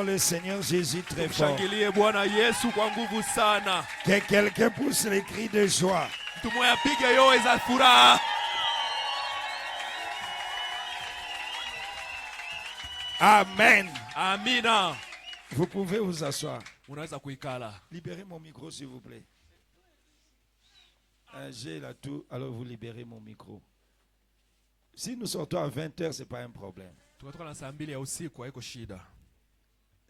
Le Seigneur Jésus très fort. Tumshangilie Bwana Yesu kwa nguvu sana. Que quelqu'un pousse les cris de joie. Mtu mmoja apige yowe za furaha. Amen. Amina. Vous pouvez vous asseoir. Unaweza kuikala. Libérez mon micro s'il vous plaît. J'ai là tout, alors vous libérez mon micro. Si nous sortons à 20h, ce n'est pas un problème. Tukatoka na saa 2 ya usiku haiko shida.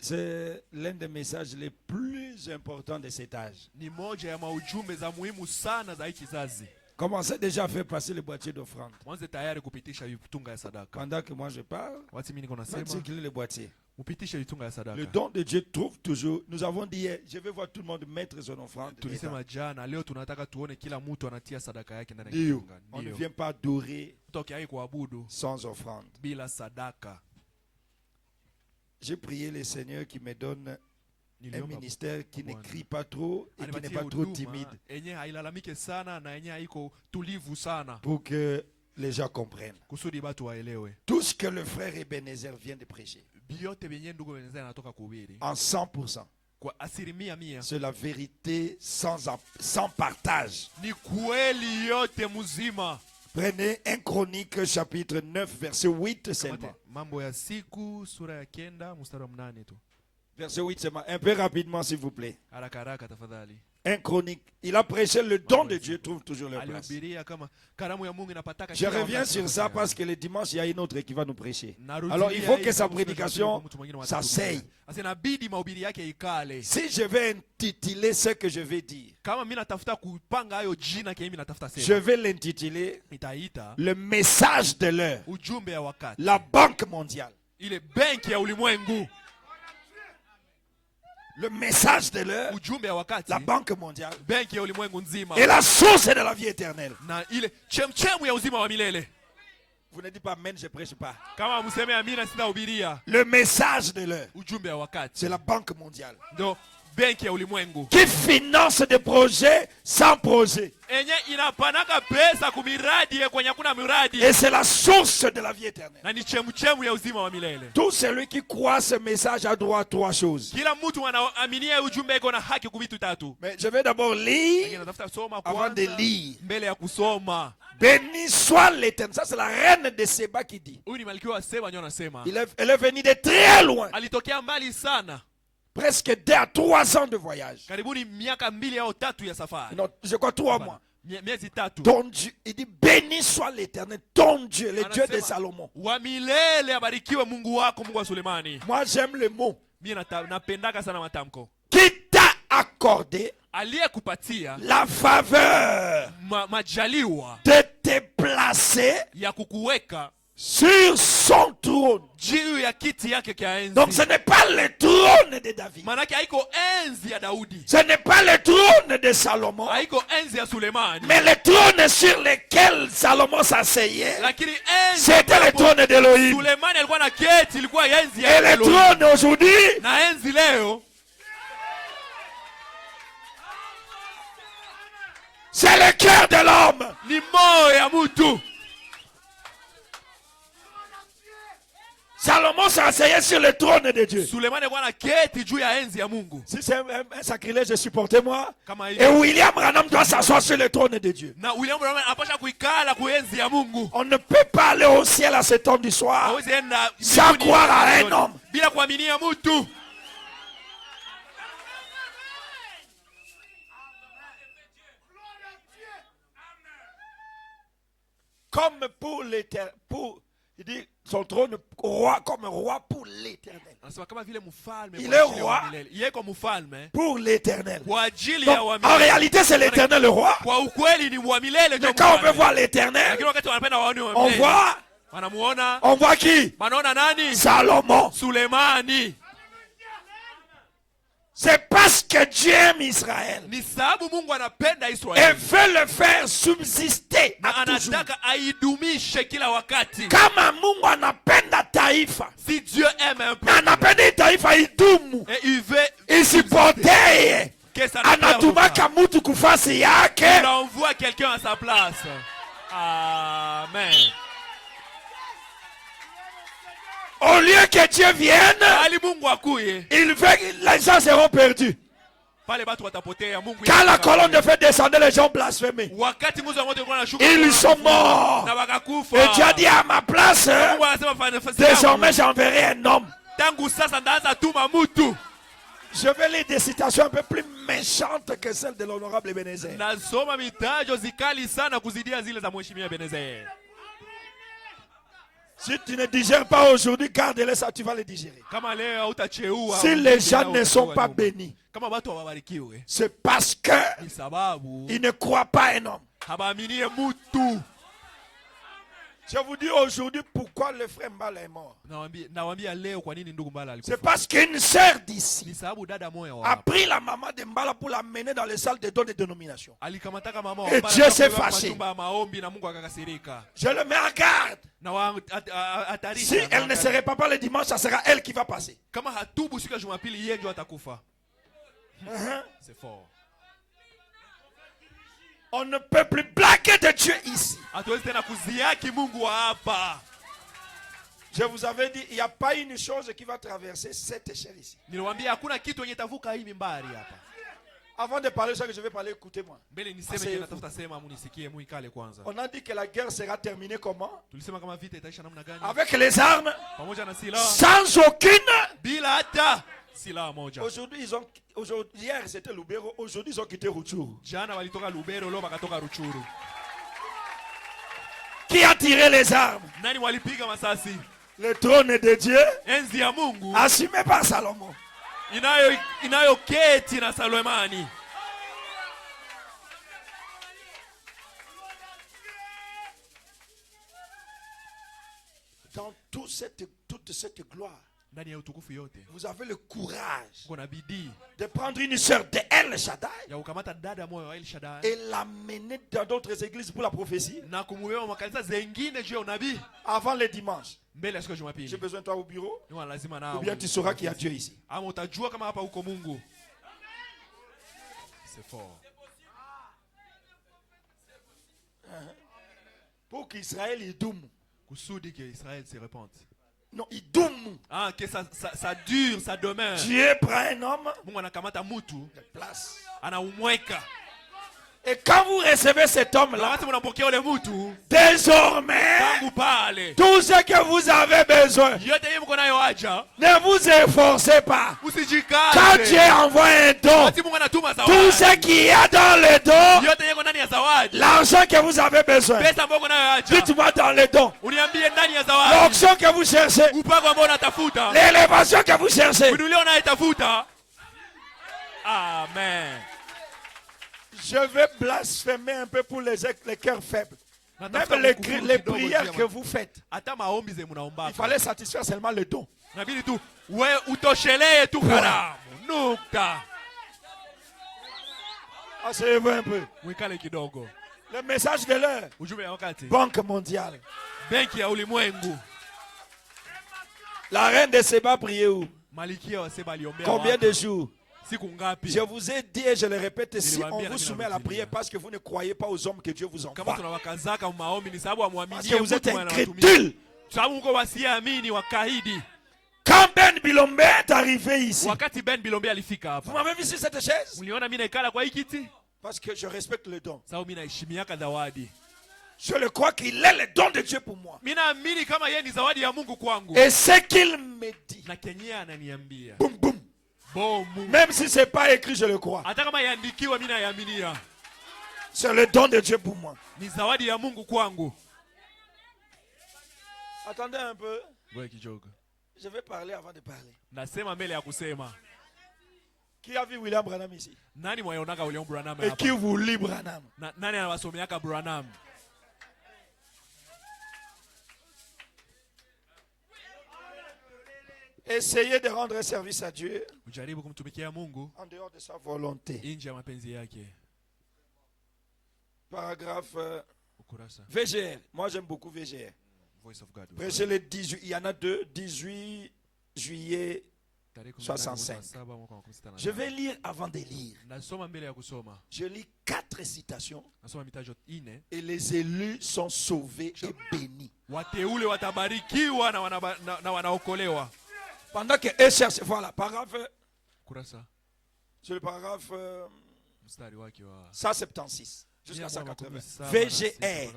C'est l'un des messages les plus importants de cet âge. Ni moja ya maujumbe za muhimu sana za hiki kizazi. Commencez déjà à faire passer le boîtier d'offrande. Mwanze tayari kupitisha vitunga ya sadaka. Pendant que moi je parle, Wati mimi niko nasema circuler le boîtier. upitishe vitunga ya sadaka. Le don de Dieu trouve toujours. Nous avons dit hier, je vais voir tout le monde mettre son offrande. Tulisema jana, leo tunataka tuone kila mtu anatia sadaka yake ndani ya kitunga. On ne vient pas adorer sans offrande. Bila sadaka. J'ai prié le Seigneur qui me donne un ministère qui ne crie pas trop et qui n'est pas trop timide. Pour que les gens comprennent. Tout ce que le frère Ebenezer vient de prêcher. En 100%. C'est la vérité sans partage. Prenez 1 Chronique chapitre 9 verset 8 seulement. Verset 8 seulement. Un peu rapidement s'il vous plaît. 1 Chronique. Il a prêché le don de Dieu trouve toujours leur place. Je reviens sur ça parce que le dimanche il y a une autre qui va nous prêcher. Alors il faut que sa prédication s'asseye. Si je vais intituler ce que je vais dire, je vais l'intituler le message de l'heure. La Banque mondiale. Le message de l'heure, la Banque mondiale, et la source de la vie éternelle. Vous ne dites pas amen, je ne prêche pas. Le message de l'heure, c'est la Banque mondiale. Qui finance des projets sans projet. Et c'est la source de la vie éternelle. Tout celui qui croit ce message a droit à 3 choses. Mais je vais d'abord lire avant de lire. Béni soit l'Éternel. Ça c'est la reine de Séba qui dit. Elle est venue de très loin. Presque 2 à 3 ans de voyage. Non, je crois 3 mois. Ton Dieu, il dit béni soit l'Éternel, ton Dieu, le Dieu de Salomon. Moi j'aime le mot. Qui t'a accordé la faveur de te placer sur son trône. Donc ce n'est pas le trône de David. Ce n'est pas le trône de Salomon. Mais le trône sur lequel Salomon s'asseyait, c'était le trône d'Élohim. Et le trône aujourd'hui, c'est le cœur de l'homme. Salomon s'asseyait sur le trône de Dieu. Si c'est un sacrilège, supportez-moi. Et William Branham doit s'asseoir sur le trône de Dieu. On ne peut pas aller au ciel à ce temps du soir sans croire à un homme. Comme pour l'éternel. Il dit son trône roi comme roi pour l'éternel. Il est roi pour l'éternel. En réalité, c'est l'éternel le roi. Mais quand on veut voir l'éternel, on voit qui? Salomon. C'est parce que Dieu aime Israël et veut le faire subsister à toujours. Kama Mungu anapenda taifa, si Dieu aime un peu, anapenda taifa idumu, isipotee, anatumaka mtu kufasi yake. Il envoie quelqu'un à sa place. Amen. Au lieu que Dieu vienne, les gens seront perdus. Quand la colonne de feu descendait, les gens blasphémaient. Ils sont morts. Et Dieu a dit à ma place, désormais j'enverrai un homme. Je vais lire des citations un peu plus méchantes que celles de l'honorable Ebenezer. Si tu ne digères pas aujourd'hui, garde-les, ça tu vas les digérer. Si les gens ne sont pas bénis, c'est parce qu'ils ne croient pas un homme. Je vous dis aujourd'hui pourquoi le frère Mbala est mort. C'est parce qu'une sœur d'ici a pris la maman de Mbala pour la mener dans les salles de dons de dénomination. Et Dieu s'est fâché. Je le mets en garde. Si elle ne se répand pas le dimanche, ça sera elle qui va passer. C'est fort. On ne peut plus blaguer de Dieu ici. Je vous avais dit, il n'y a pas une chose qui va traverser cette échelle ici. Avant de parler ce que je vais parler, écoutez-moi. On a dit que la guerre sera terminée comment? Avec les armes, sans aucune. Aujourd'hui, hier c'était Lubero, aujourd'hui ils ont quitté Rutshuru. Qui a tiré les armes? Le trône de Dieu, assumé par Salomon. Dans toute cette gloire, vous avez le courage de prendre une sœur de El Shaddai et l'amener dans d'autres églises pour la prophétie avant le dimanche. J'ai besoin de toi au bureau, ou bien tu sauras qu'il y a Dieu ici. C'est fort. Pour qu'Israël y doum. Que Israël se répande. Non, il doum. Que ça dure, ça demeure. Dieu prend un homme de place. Et quand vous recevez cet homme-là, désormais, tout ce que vous avez besoin, ne vous efforcez pas. Quand Dieu envoie un don, tout ce qu'il y a dans le don, l'argent que vous avez besoin, dites-moi dans le don, l'onction que vous cherchez, l'élévation que vous cherchez. Amen. Je vais blasphémer un peu pour les cœurs faibles. Même les prières que vous faites, il fallait satisfaire seulement le don. Asseyez-vous un peu. Le message de l'heure. Banque mondiale. La reine de Séba priait où? Combien de jours? Je vous ai dit et je le répète, si on vous soumet à la prière parce que vous ne croyez pas aux hommes que Dieu vous envoie, parce que vous êtes incrédule. Quand Ben Bilombe est arrivé ici, vous m'avez vu sur cette chaise? Parce que je respecte le don. Je le crois qu'il est le don de Dieu pour moi. Et ce qu'il me dit, boum boum. Même si ce n'est pas écrit, je le crois. C'est le don de Dieu pour moi. Attendez un peu. Je vais parler avant de parler. Qui a vu William Branham ici? Et qui vous lit Branham? Essayez de rendre service à Dieu en dehors de sa volonté. Paragraphe VGR. Moi j'aime beaucoup VGR. Prêchez le 18, il y en a deux, 18 juillet 65. Je vais lire avant de lire. Je lis 4 citations et les élus sont sauvés et bénis. Pendant que eux cherchent, voilà, paragraphe. C'est le paragraphe 176 jusqu'à 180. VGR.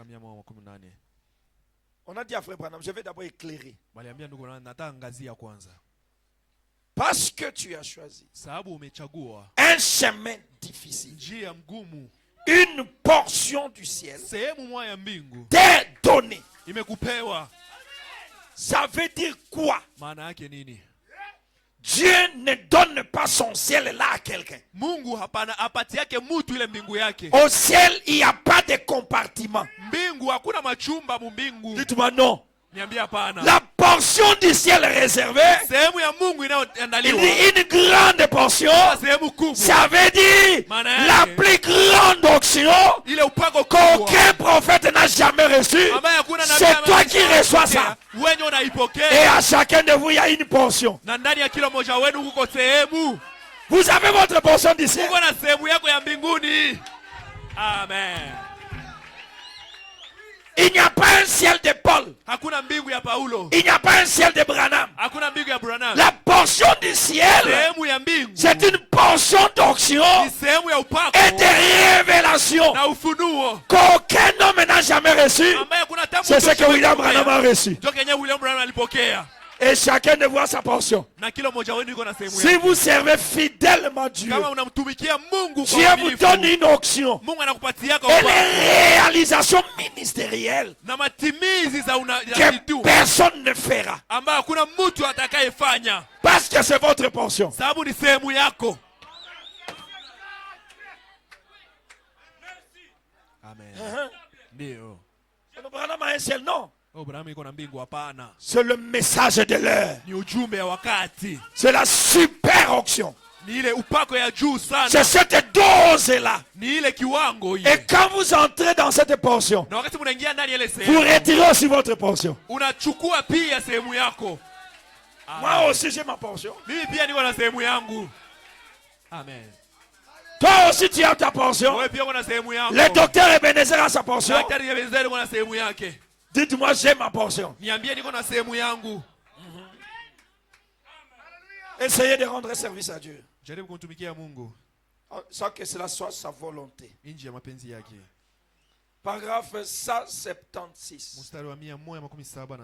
On a dit à Frère Branham, je vais d'abord éclairer. Parce que tu as choisi un chemin difficile, une portion du ciel t'est donnée. Ça veut dire quoi? Dieu ne donne pas son ciel là à quelqu'un. Au ciel, il n'y a pas de compartiment. Dites-moi non. La portion du ciel réservée, une grande portion, ça veut dire la plus grande onction qu'aucun prophète n'a jamais reçue. C'est toi qui reçois ça. Et à chacun de vous, il y a une portion. Vous avez votre portion du ciel. Amen. Il n'y a pas un ciel de Paul. Il n'y a pas un ciel de Branham. La portion du ciel, c'est une portion d'onction et de révélation qu'aucun homme n'a jamais reçu. C'est ce que William Branham a reçu. Et chacun de vous a sa portion. Si vous servez fidèlement Dieu, Dieu vous donne une onction et les réalisations ministérielles que personne ne fera. Parce que c'est votre portion. Amen. Branham a un ciel, non. C'est le message de l'heure. C'est la super onction. C'est cette dose-là. Et quand vous entrez dans cette portion, vous retirez aussi votre portion. Moi aussi j'ai ma portion. Amen. Toi aussi tu as ta portion. Le docteur Ebenezer a sa portion. Dites-moi, j'ai ma portion. Essayez de rendre service à Dieu. Sans que cela soit sa volonté. Paragraphe 176.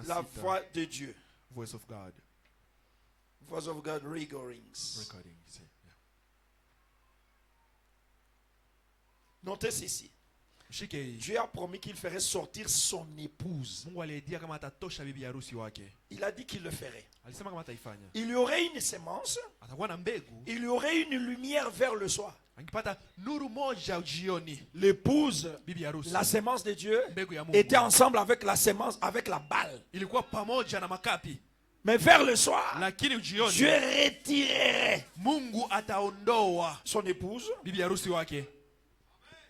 La voix de Dieu. Voice of God. Voice of God recordings. Notez ceci. Dieu a promis qu'il ferait sortir son épouse. Il a dit qu'il le ferait. Il y aurait une sémence. Il y aurait une lumière vers le soir. L'épouse, la sémence de Dieu, était ensemble avec la sémence, avec la balle. Mais vers le soir, Dieu retirerait son épouse.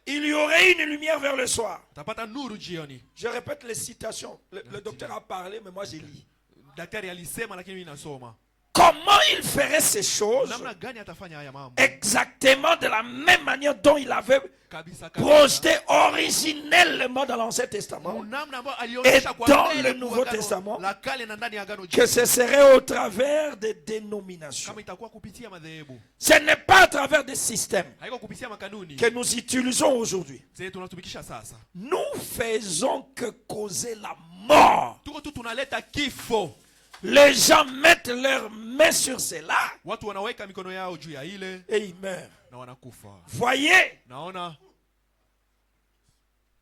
Il y aurait une lumière vers le soir. Je répète les citations. Le docteur a parlé, mais moi j'ai lu. Comment il ferait ces choses? Exactement de la même manière dont il avait projeté originellement dans l'Ancien Testament et dans le Nouveau Testament, que ce serait au travers des dénominations. Ce n'est pas à travers des systèmes que nous utilisons aujourd'hui. Nous faisons que causer la mort. Les gens mettent leurs mains sur cela et ils meurent. Voyez?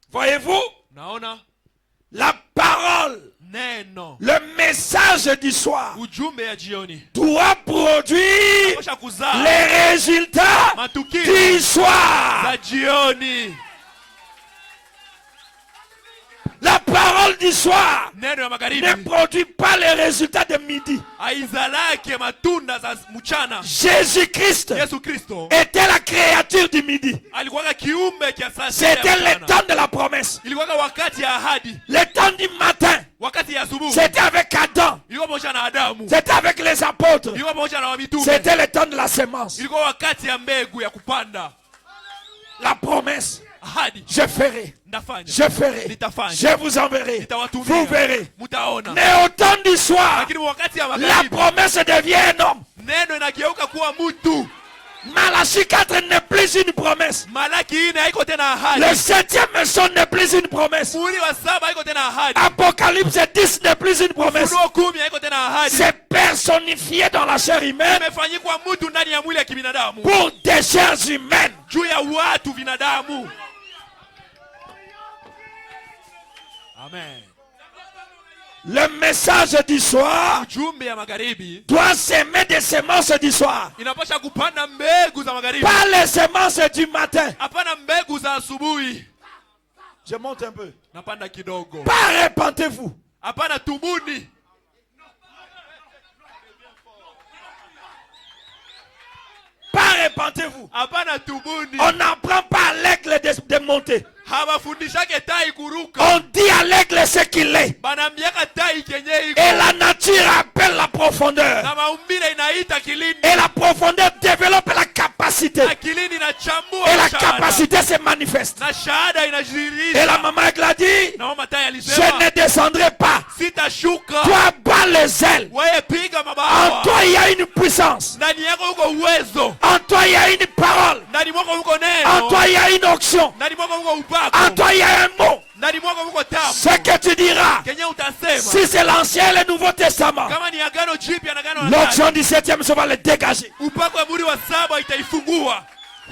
Voyez-vous? La parole, le message du soir doit produire les résultats du soir. La parole du soir ne produit pas les résultats de midi. Jésus-Christ était la créature du midi. C'était le temps de la promesse. Le temps du matin. C'était avec Adam. C'était avec les apôtres. C'était le temps de la semence. La promesse. Je ferai. Je ferai. Je vous enverrai. Vous verrez. Mais au temps du soir, la promesse devient un homme. Malachie 4 n'est plus une promesse. Le 7e son n'est plus une promesse. Apocalypse 10 n'est plus une promesse. C'est personnifié dans la chair humaine pour des chairs humaines. Amen. Le message du soir doit s'aimer des semences du soir. Pas les semences du matin. Je monte un peu. Pas répentez-vous. Pas répentez-vous. On n'apprend pas à l'aigle de monter. On dit à l'aigle ce qu'il est. Et la nature appelle la profondeur. Et la profondeur développe la capacité. Et la capacité se manifeste. Et la maman a dit, je ne descendrai pas. Toi bats les ailes. En toi il y a une puissance. En toi il y a une parole. En toi il y a une onction. En toi il y a un mot. Ce que tu diras, si c'est l'Ancien et le Nouveau Testament, l'onction du 7e se va le dégager.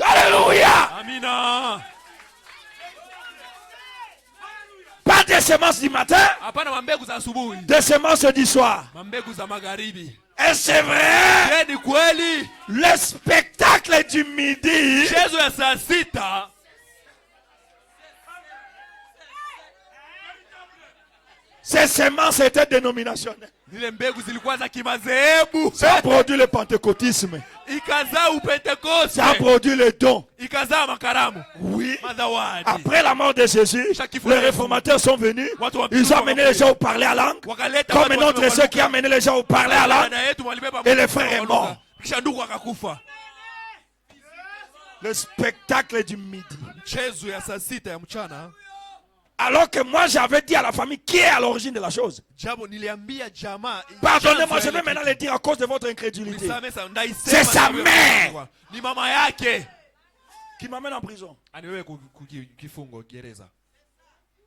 Alléluia. Pas des semences du matin, des semences du soir. Et c'est vrai, le spectacle du midi, ces semences étaient dénominationnelles. Ça a produit le pentecôtisme. Ça a produit le don. Oui. Après la mort de Jésus, les réformateurs sont venus. Ils ont amené les gens au parler à langue. Comme notre sœur qui a amené les gens au parler à langue. Et le frère est mort. Le spectacle du midi. Alors que moi j'avais dit à la famille qui est à l'origine de la chose. Pardonnez-moi, je vais maintenant le dire à cause de votre incrédulité. C'est sa mère qui m'amène en prison.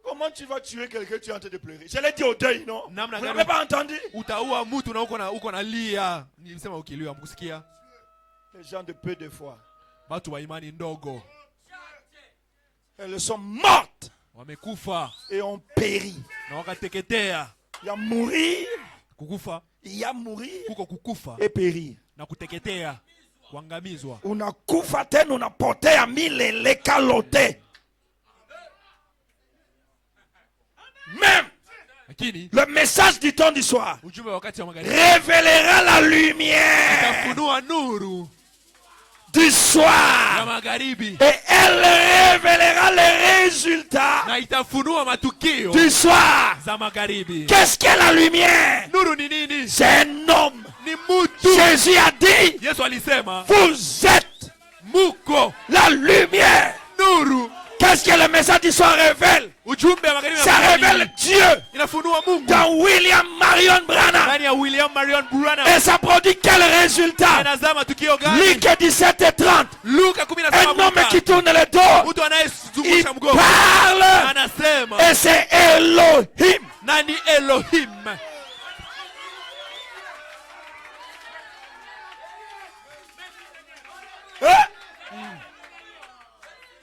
Comment tu vas tuer quelqu'un, tu es en train de pleurer? Je l'ai dit au deuil, non? Vous n'avez pas entendu? Les gens de peu de foi. Elles sont mortes. Et on périt. Il y a mourir. Il y a mourir et périr. Unakufa tena unapotea milele kalote. Même le message du temps du soir révélera la lumière du soir et elle révélera les résultats du soir. Qu'est-ce qu'est la lumière? C'est un homme. Jésus a dit, vous êtes la lumière. Qu'est-ce que le message du soir révèle? Ça révèle Dieu dans William Marion Branham. Et ça produit quel résultat? Luc 17:30. Un homme qui tourne le dos, il parle et c'est Elohim.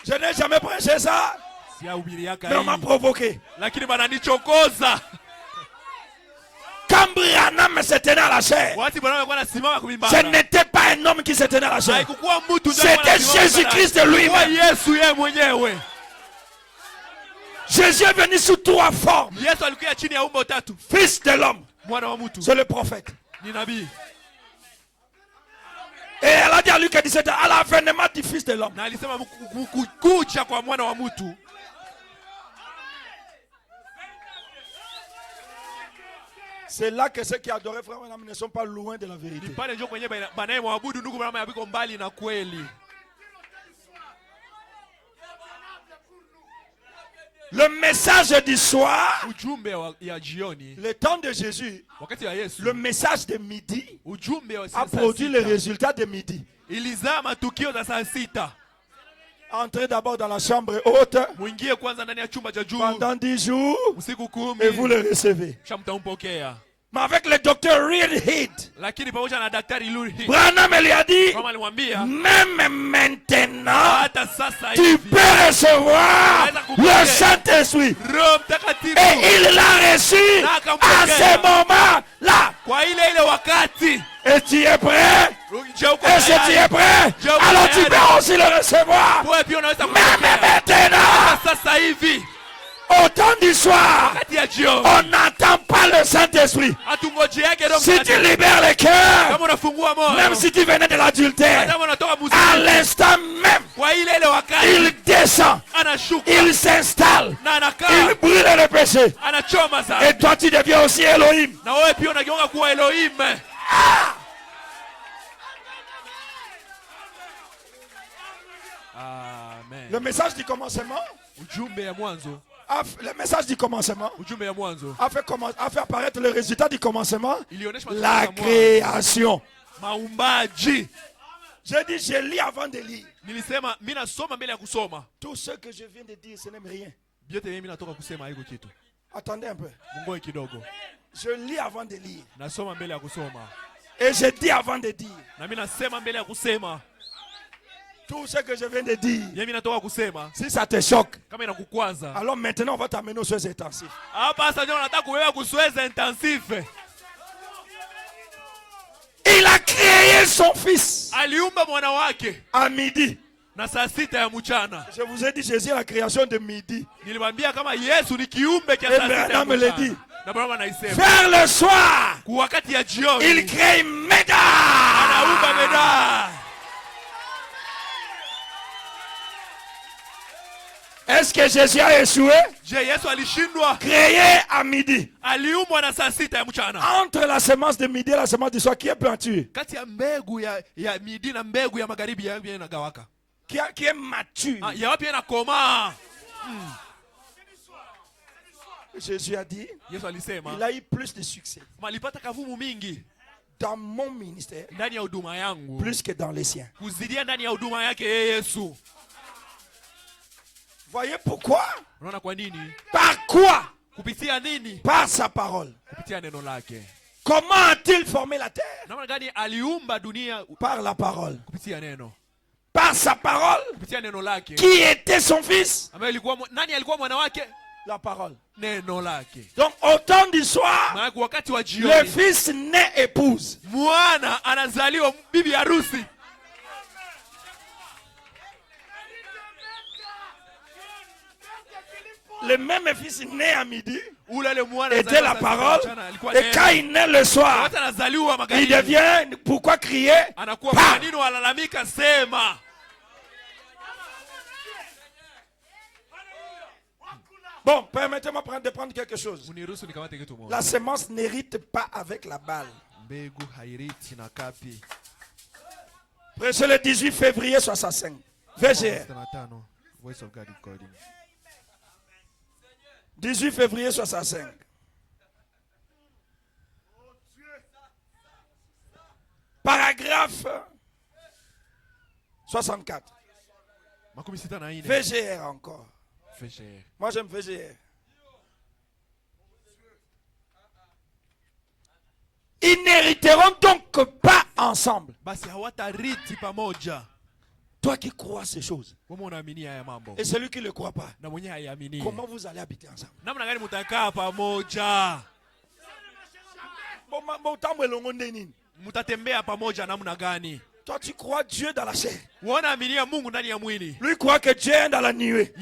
Je n'ai jamais prêché ça. Mais on m'a provoqué. Quand Branham se tenait à la chair, ce n'était pas un homme qui se tenait à la chair. C'était Jésus-Christ lui-même. Jésus est venu sous 3 formes. Yesu alikuja chini ya umbo tatu. Fils de l'homme. Mwana wa mtu. C'est le prophète. Ni nabii. Et elle a dit à Luc 17 à l'avènement du fils de l'homme. Na alisema kuja kwa mwana wa mtu. C'est là que ceux qui adoraient frère Branham ne sont pas loin de la vérité. Pale ndio kwenye banayemwabudu ndugu Branham yabiko mbali na kweli. Le message du soir, le temps de Jésus, le message de midi a produit le résultat de midi. Entrez d'abord dans la chambre haute pendant 10 jours et vous le recevez. Mais avec le docteur Reed Head, Branham lui a dit, même maintenant, tu peux recevoir le Saint-Esprit. Et il l'a reçu à ce moment-là. Et tu es prêt? Et si tu es prêt, alors tu peux aussi le recevoir. Même maintenant. Au temps du soir, on n'entend pas le Saint-Esprit. Si tu libères le cœur, même si tu venais de l'adultère, à l'instant même, il descend, il s'installe, il brûle le péché. Et toi tu deviens aussi Elohim. Ah! Amen. Le message du commencement, le message du commencement a fait apparaître le résultat du commencement, la création. J'ai dit, je lis avant de lire. Tout ce que je viens de dire, ce n'est rien. Attendez un peu. Je lis avant de lire. Et je dis avant de dire. Tout ce que je viens de dire, si ça te choque, alors maintenant on va t'amener aux soins intensifs. Il a créé son fils à midi. Je vous ai dit, Jésus est la création de midi. Et Branham me l'a dit. Vers le soir, il crée Méda. Est-ce que Jésus a échoué? Créé à midi. Entre la semence de midi et la semence du soir, qui est planté? Qui est mature? Jésus a dit, il a eu plus de succès dans mon ministère plus que dans les siens. Voyez pourquoi? Par quoi? Par sa parole. Comment a-t-il formé la terre? Par la parole. Par sa parole. Qui était son fils? La parole. Donc au temps du soir, le fils naît épouse. Le même fils né à midi était la parole. Et quand il naît le soir, il devient, pourquoi crier? Bon, permettez-moi de prendre quelque chose. La semence n'hérite pas avec la balle. Prêché le 18 février 65. VGR. 18 février 65. Paragraphe 64. VGR encore. Moi j'aime VGR. Ils n'hériteront donc pas ensemble. Toi qui crois ces choses et celui qui ne le croit pas, comment vous allez habiter ensemble? Toi tu crois Dieu dans la chair. Lui croit que Dieu est dans la nuée.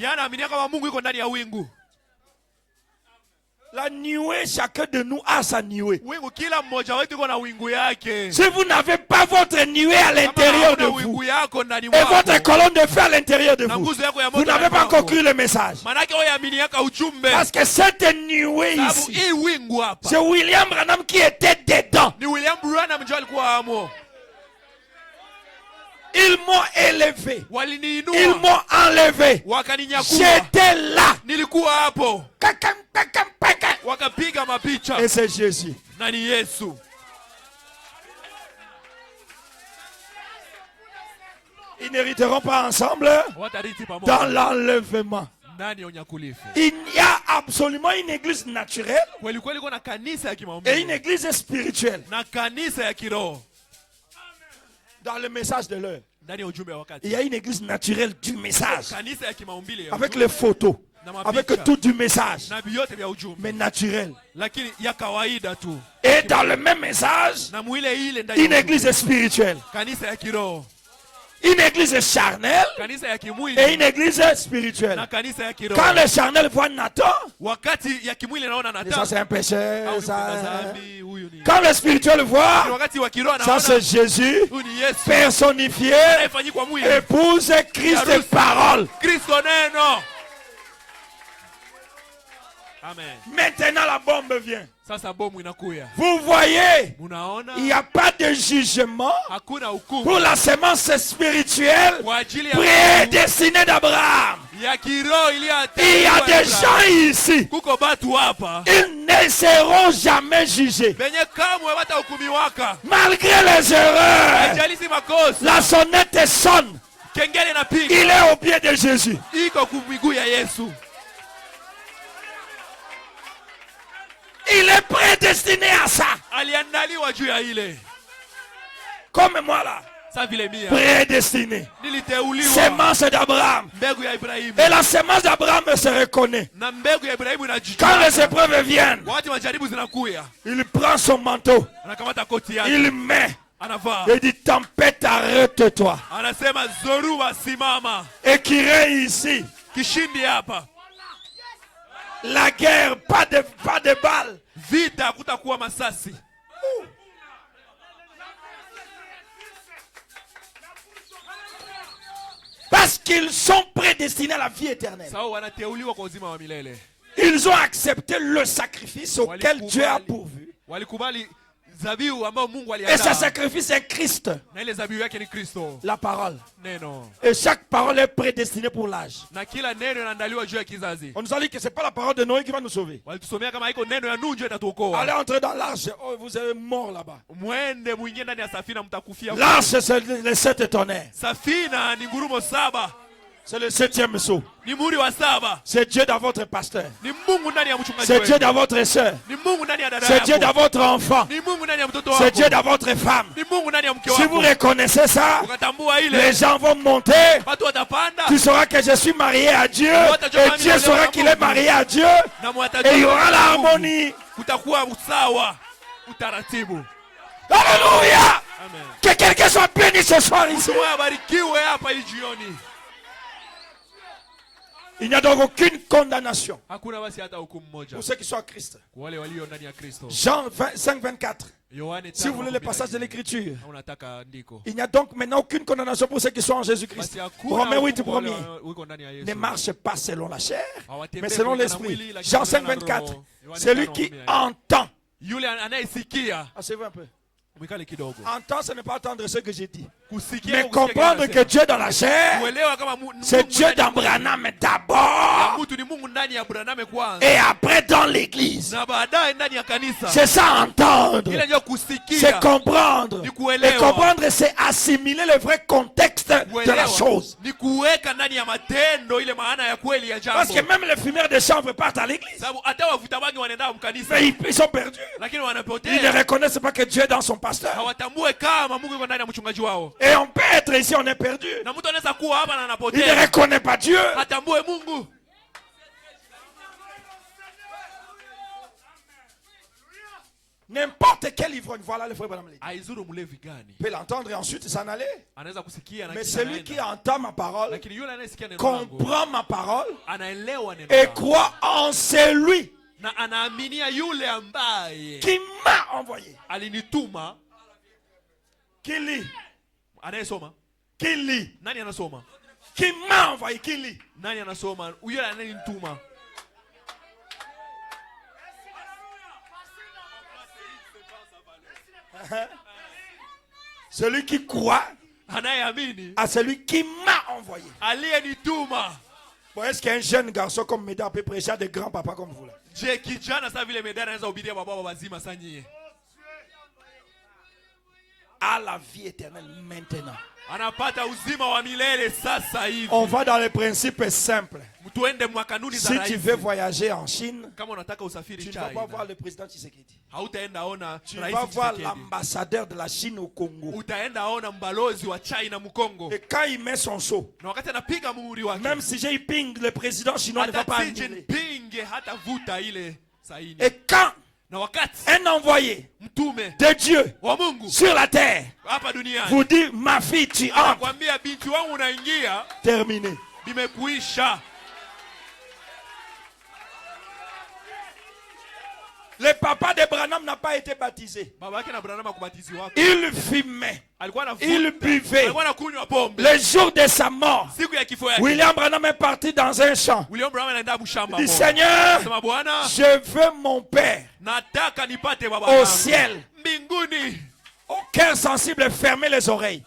La nuée, chacun de nous a sa nuée. Wingu kila mmoja wetu iko na wingu yake. Si vous n'avez pas votre nuée à l'intérieur de vous, et et votre colonne de feu à l'intérieur de vous, vous n'avez pas encore cru le message. Parce que cette nuée ici, c'est William Branham qui était dedans. Ils m'ont élevé. Ils m'ont enlevé. J'étais là. Et c'est Jésus. Ils n'hériteront pas ensemble dans l'enlèvement. Il y a absolument une église naturelle et une église spirituelle. Dans le message de l'heure, il y a une église naturelle du message, avec les photos, avec tout du message, mais naturel. Et dans le même message, une église spirituelle, une église charnelle et une église spirituelle. Quand le charnel voit Nathan, ça c'est un pécheur. Quand le spirituel voit, ça c'est Jésus personnifié, épouse Christ et parole. Amen. Maintenant la bombe vient. Vous voyez, il n'y a pas de jugement pour la semence spirituelle prédestinée d'Abraham. Il y a des gens ici, ils ne seront jamais jugés. Malgré les erreurs, la sonnette sonne. Il est au pied de Jésus. Il est prédestiné à ça. Comme moi là. Prédestiné. Semence d'Abraham. Et la semence d'Abraham se reconnaît. Quand les épreuves viennent, il prend son manteau. Il met. Il dit tempête, arrête-toi. Et qui règne ici. La guerre, pas de balles. Vita kutakuwa masasi. Parce qu'ils sont prédestinés à la vie éternelle. Ils ont accepté le sacrifice auquel Dieu a pourvu. Et ce sacrifice est Christ. La parole. Et chaque parole est prédestinée pour l'âge. On nous a dit que ce n'est pas la parole de Noé qui va nous sauver. Allez entrer dans l'arche. Oh, vous êtes morts là-bas. L'arche, c'est les 7 tonnerres. C'est le 7e saut. C'est Dieu dans votre pasteur. C'est Dieu dans votre soeur. C'est Dieu dans votre enfant. C'est Dieu dans votre femme. Si vous reconnaissez ça, les gens vont monter. Tu sauras que je suis marié à Dieu. Et Dieu saura qu'il est marié à Dieu. Et il y aura l'harmonie. Alléluia. Que quelqu'un soit béni ce soir ici. Il n'y a donc aucune condamnation pour ceux qui sont à Christ. Jean 5, 24. Si vous voulez le passage de l'écriture, il n'y a donc maintenant aucune condamnation pour ceux qui sont en Jésus-Christ. Romains 8, premier. Ne marche pas selon la chair, mais selon l'esprit. Jean 5, 24. Celui qui entend. Asseyez-vous un peu. Entendre, ce n'est pas entendre ce que j'ai dit. Mais comprendre que Dieu dans la chair, c'est Dieu dans Branham d'abord. Et après dans l'église. C'est ça entendre. C'est comprendre. Et comprendre, c'est assimiler le vrai contexte de la chose. Parce que même les fumeurs de chanvre partent à l'église. Mais ils sont perdus. Ils ne reconnaissent pas que Dieu est dans son pasteur. Et on peut être ici, on est perdu. Il ne reconnaît pas Dieu. N'importe quel ivrogne, voilà le frère Branham peut l'entendre et ensuite s'en aller. Mais celui qui entend ma parole, comprend ma parole et croit en celui Na anaaminia yule ambaye qui m'a envoyé. alinituma. Qui lit? Anayesoma. Qui lit? Nani anasoma? Qui m'a envoyé? Qui lit? Nani anasoma? Yule anayenituma. Celui qui croit Anayeamini à celui qui m'a envoyé. aliyenituma. Bon, est-ce qu'un jeune garçon comme Médard peut prêcher à des grands papas comme vous là? Je kijana sasa vile Medari anaweza hubiria baba wazima sanyie. À la vie éternelle maintenant. Anapata uzima wa milele sasa hivi. On va dans les principes simples. Tuende mwa kanuni za Si rahisi. tu veux voyager en Chine, Kama unataka usafiri tu ne vas China, pas voir le président Tshisekedi. hautaenda ona Tu rais vas voir Tshisekedi. l'ambassadeur de la Chine au Congo. Utaenda ona mbalozi wa China Mkongo. Et quand il met son saut, Na wakati anapiga muhuri wake, même si j'ai ping, le président chinois ne va pas hata Xi annuler. Jinping hata vuta ile saini. Et quand Na wakati un envoyé mtume de Dieu wa Mungu sur la terre hapa duniani vous dit, ma fille, tu entres, anakuambia binti wangu unaingia, terminé. bimekuisha. Le papa de Branham n'a pas été baptisé. Baba yake na Branham akubatizi wako. Il fumait. Alikuwa anavuta. Il buvait. Alikuwa anakunywa pombe. Le jour de sa mort, Siku ya kifo yake, William Branham est parti dans un champ. William Branham anaenda mshamba. Il dit, Seigneur, Sema Bwana, je veux mon Père nataka nipate baba au yangu ciel. mbinguni. Au cœur sensible, fermez les oreilles.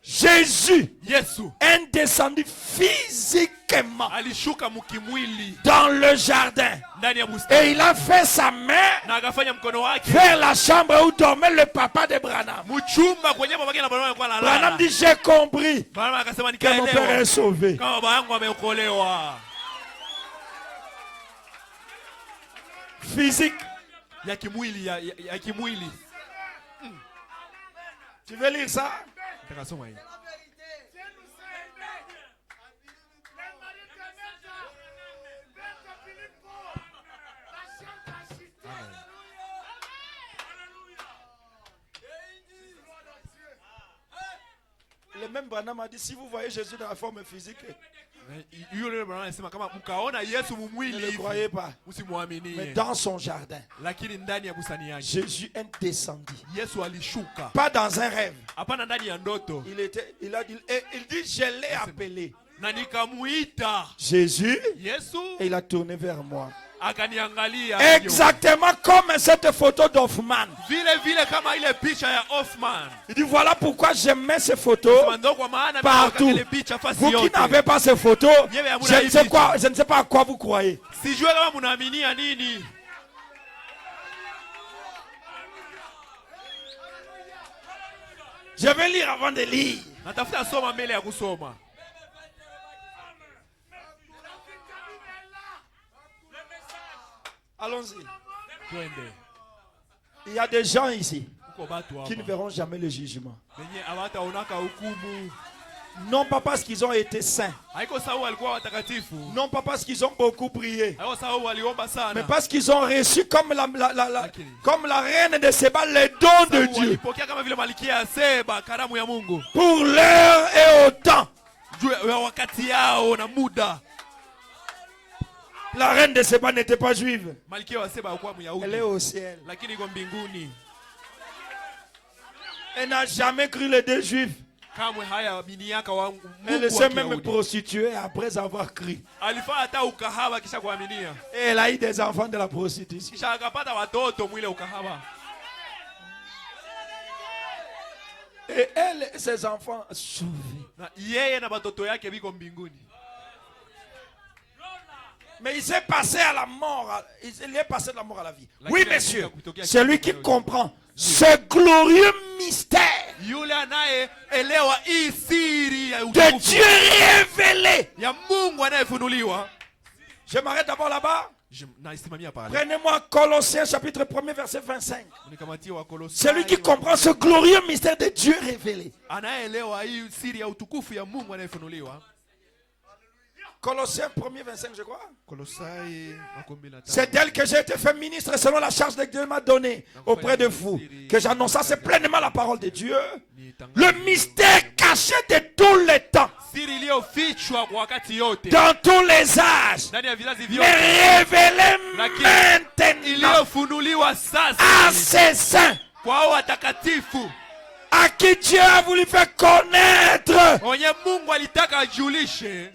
Jésus Yesu est descendu physiquement alishuka mkimwili dans le jardin. ndani ya bustani Et il a fait sa main na akafanya mkono wake vers la chambre où dormait le papa de Branham. mchumba kwenye baba yake na Branham alikuwa Branham analala. dit, j'ai compris Branham akasema que mon père nikaelewa est sauvé. kama baba yangu ameokolewa. Physique. Ya kimwili ya kimwili. Tu veux lire ça? Nataka soma hii. Le même Branham a dit, si vous voyez Jésus dans la forme physique, Yule Branham anasema kama mkaona Yesu ne mumwili le hivi croyez pas. Mais msimuamini. dans son jardin, Lakini ndani ya bustani yake Jésus est descendu. Yesu alishuka. Pas dans un rêve. Hapana ndani ya ndoto. Il dit, je l'ai appelé. Na nikamuita Jésus, Yesu et il a tourné vers moi. akaniangalia. Exactement comme cette photo d'Hoffman. Vile vile kama ile picha ya Hoffman. Il dit, voilà pourquoi je mets ces photos partout. Vous qui n'avez pas ces photos, je ne sais pas à quoi vous croyez. Sijue kama mnaaminia nini. Je vais lire avant de lire. Natafuta soma mbele ya kusoma. Allons-y. Twende. Il y a des gens ici Uko batu hapa qui ne verront jamais le jugement. benye hawataonaka hukumu. Non pas parce qu'ils ont été saints. Haiko sawa walikuwa watakatifu. Non pas parce qu'ils ont beaucoup prié. Haiko sawa waliomba sana. Mais parce qu'ils ont reçu comme la reine de Séba les dons de Dieu. Walipokea kama vile Malkia ya Seba karamu ya Mungu. Pour l'heure et au temps. Juu ya wakati yao na muda. La reine de Séba n'était pas juive. Malkia wa Seba hakuwa Myahudi. Elle est au ciel. Lakini iko mbinguni. Elle n'a jamais cru les deux juifs. Kamwe hayaaminiaka wa Mungu. Elle s'est même prostituée après avoir cru. Alifaa hata ukahaba kisha kuaminia. Et elle a eu des enfants de la prostitution. Kisha akapata watoto mwile ukahaba. Et elle et ses enfants sauvés. Na yeye na watoto yake biko mbinguni. Mais il s'est passé à la mort. Il est passé de la mort à la vie. Oui, messieurs. Celui qui comprend ce glorieux mystère de Dieu révélé. Je m'arrête d'abord là-bas. Prenez-moi Colossiens chapitre 1er verset 25. Celui qui comprend ce glorieux mystère de Dieu révélé. Colossiens 1er 25, je crois. C'est d'elle que j'ai été fait ministre selon la charge que Dieu m'a donnée auprès de vous. Que j'annonçasse pleinement la parole de Dieu. Le mystère caché de tous les temps. dans tous les âges, mais révélée maintenant à ses saints, à qui Dieu a voulu faire connaître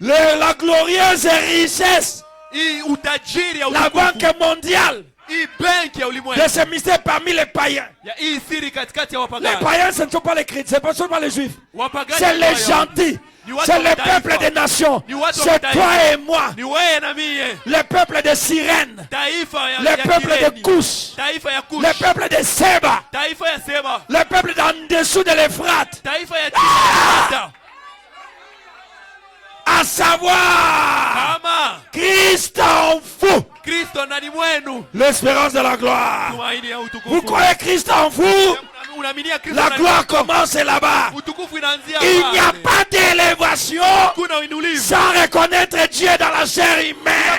la glorieuse richesse, la banque mondiale de ces mystères parmi les païens. Les païens, ce ne sont pas les chrétiens, ce ne sont pas les juifs, c'est les gentils, c'est le peuple des nations, c'est toi et moi, le peuple de Cyrène, le peuple de Kouch, le peuple de Seba, le peuple d'en dessous de l'Euphrate, à savoir Christ en vous, l'espérance de la gloire. Vous croyez Christ en vous? La gloire commence là-bas. Il n'y a pas d'élévation sans reconnaître Dieu dans la chair humaine.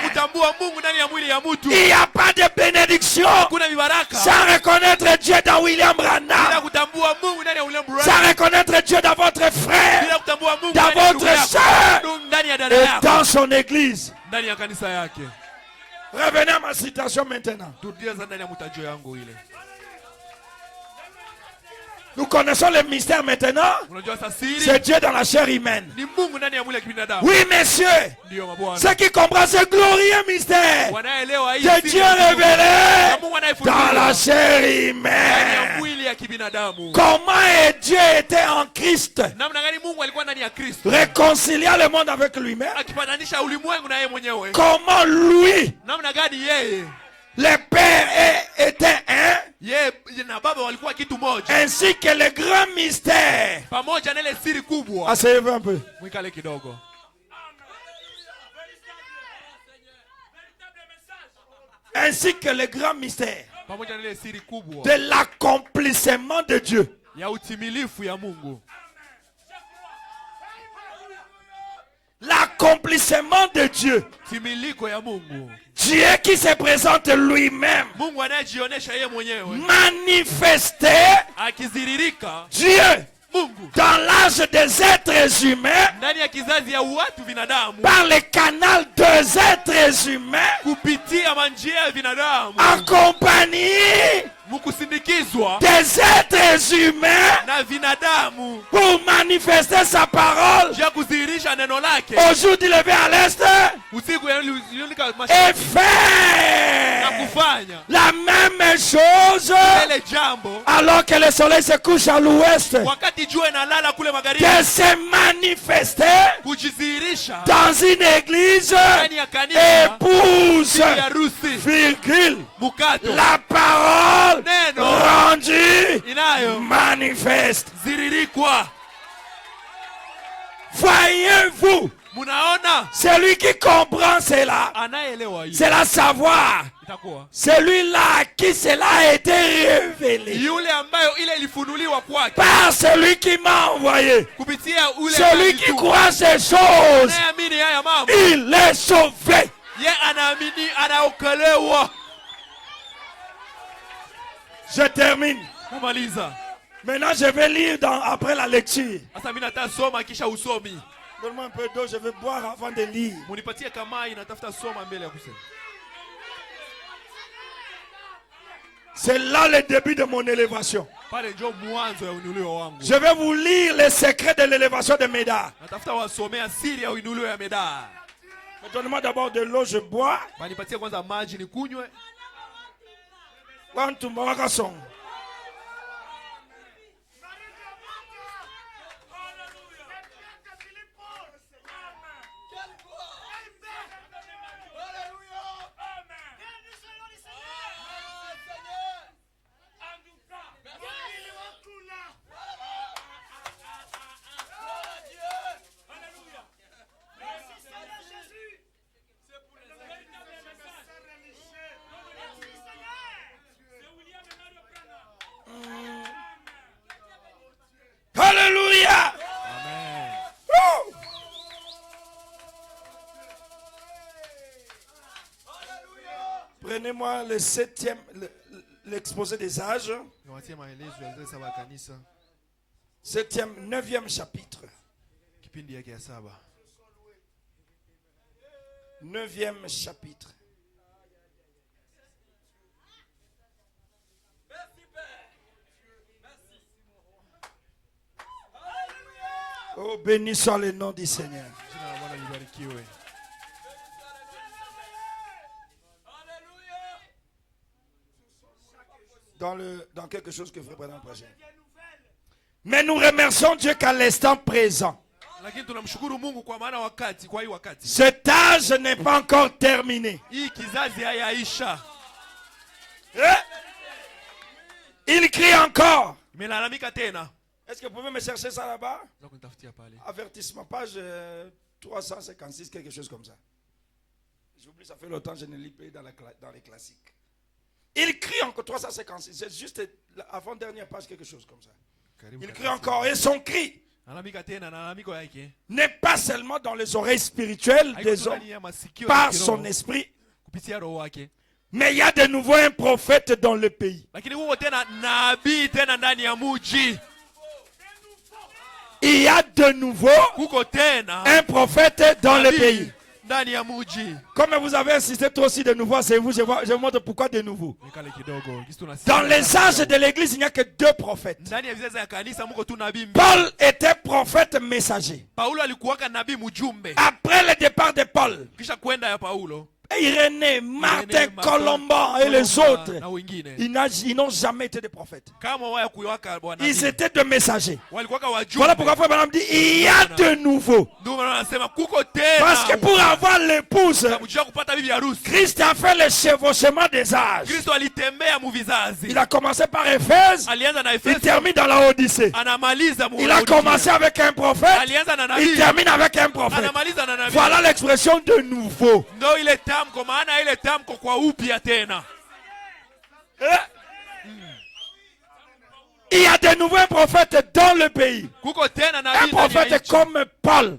Il n'y a pas de bénédiction sans reconnaître Dieu dans William Branham, sans reconnaître Dieu dans votre frère, dans votre soeur et dans son église. Revenez à ma citation maintenant. Nous connaissons le mystère maintenant. C'est Dieu dans la chair humaine. Oui, messieurs. Ceux qui comprennent ce glorieux mystère de Dieu révélé dans la chair humaine. Comment Dieu était en Christ, réconciliant le monde avec lui-même. Comment lui, le Père était un, ainsi que le grand mystère. Asseyez-vous un peu. Ainsi que le grand mystère de l'accomplissement de Dieu. L'accomplissement de Dieu. Dieu qui se présente lui-même, manifesté Dieu dans l'âge des êtres humains, par le canal des êtres humains, accompagné des êtres humains pour manifester sa parole au jour du lever à l'est et faire la même chose alors que le soleil se couche à l'ouest, de se manifester dans une église épouse, virgule, la parole rendu manifeste. Voyez-vous, celui qui comprend cela, c'est la savoir. Celui-là à qui cela a été révélé par celui qui m'a envoyé. Celui qui croit ces choses, il est sauvé. Je termine. Maintenant, je vais lire après la lecture. Donne-moi un peu d'eau, je vais boire avant de lire. C'est là le début de mon élévation. Je vais vous lire les secrets de l'élévation de Médard. Donne-moi d'abord de l'eau, je bois. Alléluia. Amen. Prenez-moi le 7e, l'exposé des âges. 7e, 9e chapitre. 9e chapitre. Oh, béni soit le nom du Seigneur. Dans quelque chose que Frère Branham prêchait. Mais nous remercions Dieu qu'à l'instant présent, cet âge n'est pas encore terminé. Il crie encore. Est-ce que vous pouvez me chercher ça là-bas? Avertissement, page 356, quelque chose comme ça. J'oublie, ça fait longtemps que je ne lis pas dans les classiques. Il crie encore, 356, c'est juste avant-dernière page, quelque chose comme ça. Il crie encore, et son cri n'est pas seulement dans les oreilles spirituelles des hommes, par son esprit, mais il y a de nouveau un prophète dans le pays. Il y a de nouveau un prophète dans le pays. Comme vous avez insisté toi aussi de nouveau, c'est vous, je vous montre pourquoi de nouveau. Dans les âges de l'église, il n'y a que 2 prophètes. Paul était prophète messager. Après le départ de Paul, Irénée, Martin, Colomban et les autres, ils n'ont jamais été des prophètes. Ils étaient des messagers. Voilà pourquoi Frère Branham dit il y a de nouveau. Parce que pour avoir l'épouse, Christ a fait le chevauchement des âges. Il a commencé par Éphèse, il termine dans la Odyssée. Il a commencé avec un prophète, il termine avec un prophète. Voilà l'expression de nouveau. Il y a de nouveaux prophètes dans le pays. Un prophète comme Paul.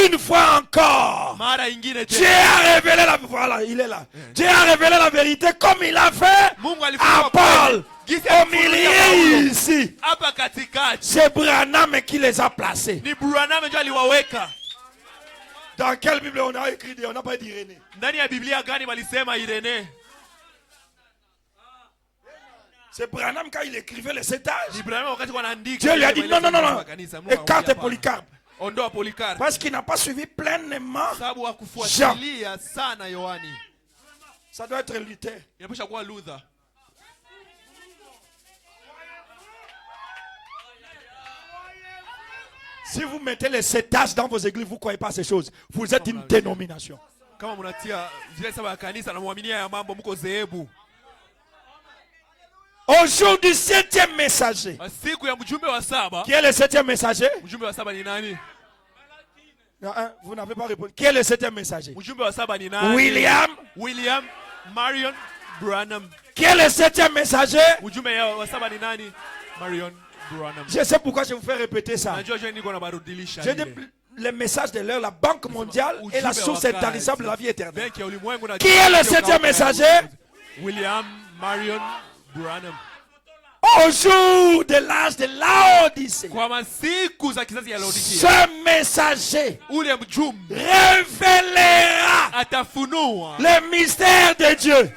Une fois encore, Dieu a révélé la, voilà, il est là. Dieu a révélé la vérité comme il a fait à Paul. Au milieu ici, c'est Branham qui les a placés. Dans quelle Bible on a écrit? On n'a pas dit Irénée. C'est Branham quand il écrivait les 7 âges. Dieu lui a dit non, non, non, non. Écarte Polycarpe. Parce qu'il n'a pas suivi pleinement Jean. Ça doit être Luther. Si vous mettez les 7 âges dans vos églises, vous ne croyez pas à ces choses. Vous êtes une dénomination. Au jour du 7e messager. Qui est le 7e messager? Non, hein, vous n'avez pas répondu. Qui est le 7e messager? William Marion Branham. Qui est le 7e messager? Je sais pourquoi je vous fais répéter ça. J'ai dit le message de l'heure, la Banque mondiale est la source intarissable de la vie éternelle. Qui est le 7e messager? William Marion Branham. Au jour de l'âge de Laodicée, ce messager révélera le mystère de Dieu.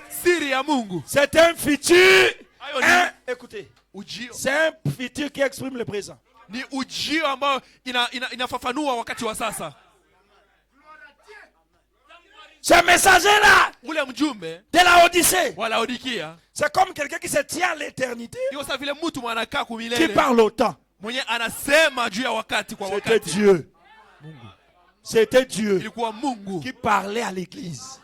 C'est un futur. Écoutez, c'est un futur qui exprime le présent. Ce messager-là de la Odyssée, c'est comme quelqu'un qui se tient à l'éternité, qui parle au temps. C'était Dieu. C'était Dieu qui parlait à l'église.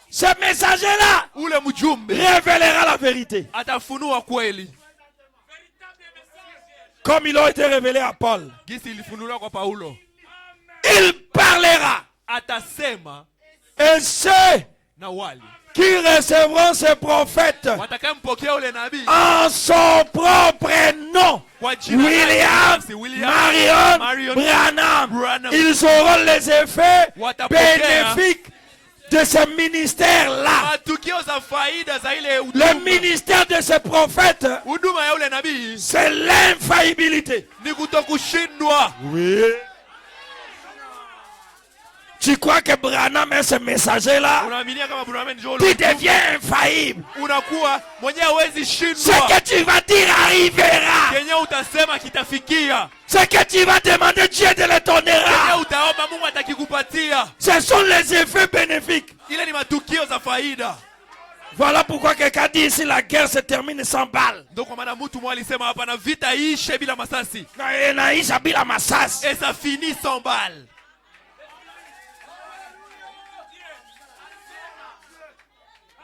Ce messager-là révélera la vérité. Comme il a été révélé à Paul. Il parlera. Et ceux qui recevront ces prophètes en son propre nom, Marion Branham, ils auront les effets bénéfiques de ce ministère-là. Le ministère de ce prophète unabii c'est l'infaillibilité. ni kutokushindwa. Oui. Tu crois que Branham est ce messager-là? Unaaminia kama Branham ndio Tu deviens infaillible. unakuwa mwenyewe hawezi Ce shindwa. que tu vas dire arrivera. Kenye utasema kitafikia. Ce que tu vas demander, Dieu te le Kenye donnera. utaomba Mungu atakikupatia. Ce sont les effets bénéfiques. Ile ni matukio za faida. Voilà pourquoi quelqu'un dit ici la guerre se termine sans balles. Ndio kwa maana mtu mmoja alisema hapa na vita ishe bila masasi. Na inaisha bila masasi. Et ça finit sans balle.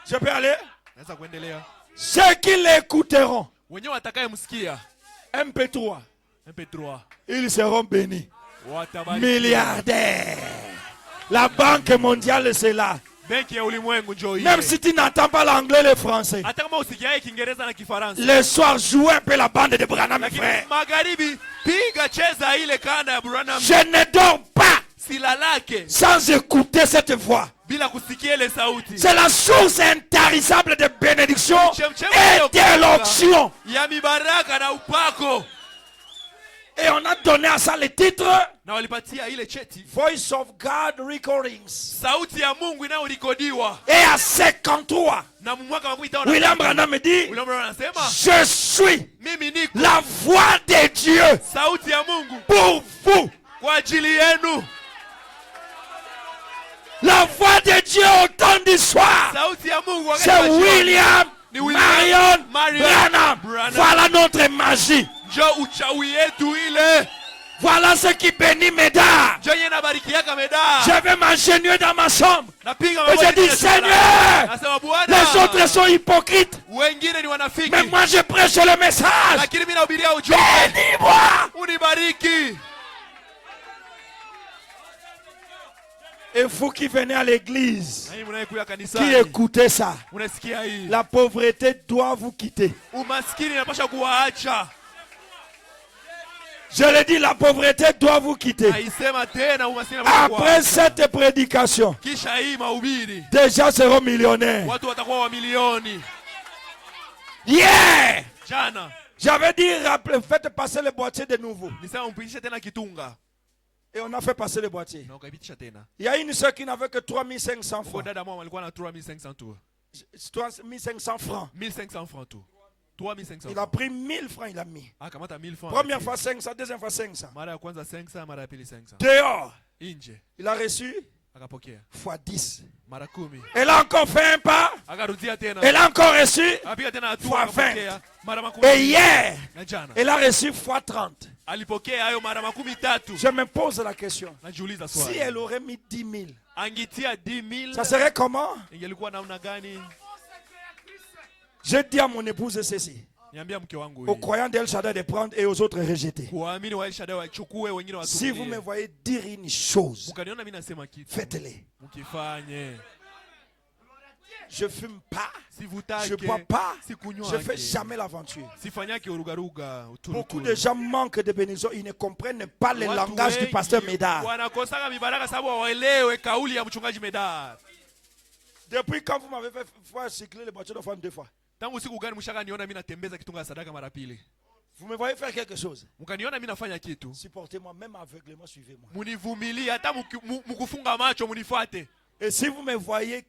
Je peux aller? Naweza kuendelea. Ceux qui l'écouteront, Wenyewe watakayemsikia MP3, MP3 ils seront bénis. watabariki. Milliardaires. La Banque mondiale, c'est là. Benki ya ulimwengu njoo hii. Même si tu n'entends pas l'anglais et le français, Hata kama usikiaye Kiingereza na Kifaransa. le soir, joue un peu la bande de Branham, Lakini frère. magharibi piga cheza ile kanda ya Branham. Je ne dors pas Silalake sans écouter cette voix. bila kusikia ile sauti. C'est la source intarissable de bénédiction Chemchemi et iliyokuwa de l'onction. ya mibaraka na upako. Et on a donné à ça le titre Na walipatia ile cheti Voice of God Recordings. sauti ya Mungu inayorekodiwa. Et à 53, Na mwaka wa kuita William Branham dit, William Branham anasema je suis mimi niko la voix de Dieu sauti ya Mungu pour vous. kwa ajili yenu. La voix de Dieu au temps du soir. Sauti ya Mungu wakati C'est wa jioni. William Ni William Marion Marion Branham. Branham. Voilà notre magie. Njoo uchawi yetu ile. Voilà ce qui bénit mes dards. Njoo yeye anabarikiaka meda. Je vais m'agenouiller dans ma chambre. Napiga Et je magoti dis, chini. Seigneur, Nasema Bwana. les autres sont hypocrites. Wengine ni wanafiki. Mais moi, je prêche le message. Lakini mimi nahubiria ujumbe. Bénis-moi. Unibariki. Et vous qui venez à l'église, Nani mnayekuja qui kanisani? écoutez ça, Unasikia hii? la pauvreté doit vous quitter. Umaskini inapaswa kuwaacha. Je le dis, la pauvreté doit vous quitter. Aisema tena umaskini inapaswa Après kuwaacha. cette prédication, Kisha hii mahubiri. des gens seront millionnaires. Watu watakuwa wa milioni. Yeah! Jana J'avais dit, faites passer le boîtier de nouveau. nisema umpitishe tena kitunga. Et on a fait passer le boîtier. Na ukaipitisha tena. Il y a une soeur qui n'avait que 3500 Kwa francs. dada mmoja alikuwa na 3500 tu. 3500 francs. 1500 francs tu. 3500. Il a pris 1000 francs, il a mis. Akamata 1000 francs. Première fois 500, deuxième fois 500. Mara ya kwanza 500, mara ya pili 500. Dehors, Nje il a reçu akapokea fois 10. mara 10. Elle a encore fait un pas. Akarudia tena. Elle a encore reçu. Apiga tena hatua Fois akapokea mara Et 10. hier, Na jana elle a reçu fois 30. alipokea hayo mara 13. Je me pose la question. Najiuliza Si swali. elle aurait mis 10 000, Angitia 10,000 ça serait comment? ingelikuwa namna gani? Je dis à mon épouse ceci. Niambia mke wangu Aux hii. croyants d'El Shaddai de prendre et aux autres rejeter. Kuamini wa El Shaddai wachukue wengine Si vous me watumilie. voyez dire une chose, Mkaniona mimi nasema kitu. faites-le. Mkifanye. Je fume pas. Je Sivutake. ne bois pas. Sikunywa. Je fais jamais l'aventure. Sifanyake urugaruga. Beaucoup de gens manquent de bénédiction. Ils ne comprennent pas le langage du pasteur Médard. Wanakosaka mibaraka sababu waelewe kauli ya mchungaji Medar. Depuis quand vous m'avez fait faire cycler les voitures de femme 2 fois, Tangu siku gani mshaka niona mimi natembeza kitunga sadaka mara pili? vous me voyez faire quelque chose. Mkaniona mimi nafanya kitu. Supportez-moi, même aveuglément, suivez-moi. Munivumilie hata mkufunga macho munifuate. Et si vous me voyez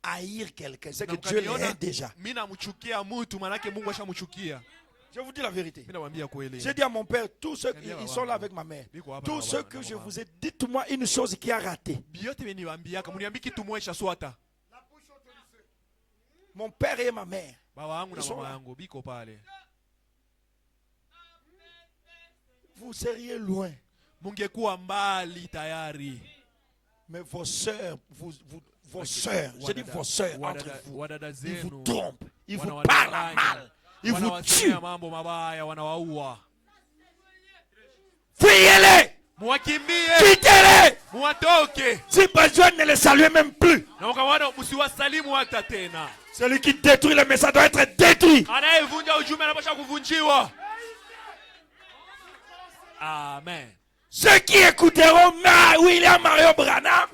haïr quelqu'un, c'est que Dieu l'aime déjà. Mimi namchukia mtu manake Mungu ashamchukia. Je vous dis la vérité. Mimi nawaambia kweli. J'ai dit à mon père, tous ceux qui ils sont là avec ma mère, tous ceux que je vous ai dit, dites-moi une chose qui a raté. Biote mimi niwaambiaka muniambie kitu mwesha swata. Mon père et ma mère. Baba yangu na mama yangu biko pale. Vous seriez loin. Mungekuwa mbali tayari. Mais vos sœurs, vos sœurs, je dis vos sœurs entre vous, ils vous trompent, ils vous parlent mal, ils vous tuent. Mambo mabaya wanawaua. Fuyez-les, Muwakimbie. quittez-les. Muwatoke. Si besoin, ne les saluez même plus. Na ukawana msiwasalimu hata tena. Celui qui détruit le message doit être détruit. Anayevunja ujumbe anapaswa kuvunjiwa. Amen. Ceux qui écouteront William Mario Branham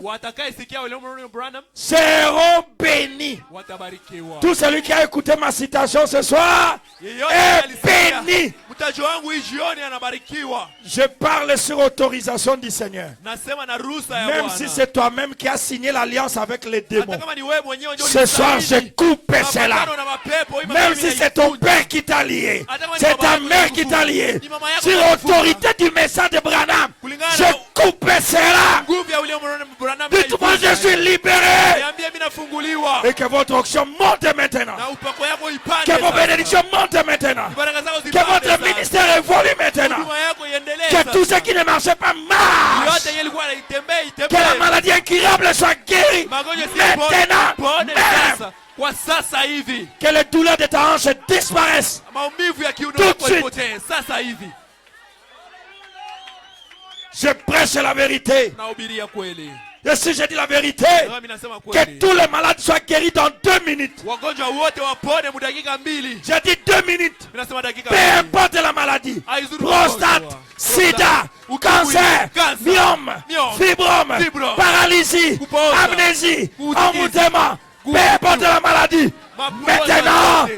seront bénis. Tout celui qui a écouté ma citation ce soir est béni. Je parle sur autorisation du Seigneur. Même si c'est toi-même qui as signé l'alliance avec les démons, ce soir je coupe cela. Même si c'est ton père qui t'a lié, c'est ta mère qui t'a lié, sur l'autorité du message de Branham, je coupe cela. Dites-moi, je suis libéré. Et que votre onction monte maintenant. Que vos bénédictions montent maintenant. Que votre ministère évolue maintenant. Que tout ce qui ne marchait pas marche. Que la maladie incurable soit guérie maintenant même. Que les douleurs de ta hanche disparaissent tout de suite. Je prêche la vérité. Et si je dis la vérité, que tous les malades soient guéris dans 2 minutes. J'ai dit 2 minutes. Peu importe la maladie. Prostate, sida, cancer, myome, fibrome, paralysie, amnésie, emmoutement. Peu importe la maladie. Maintenant,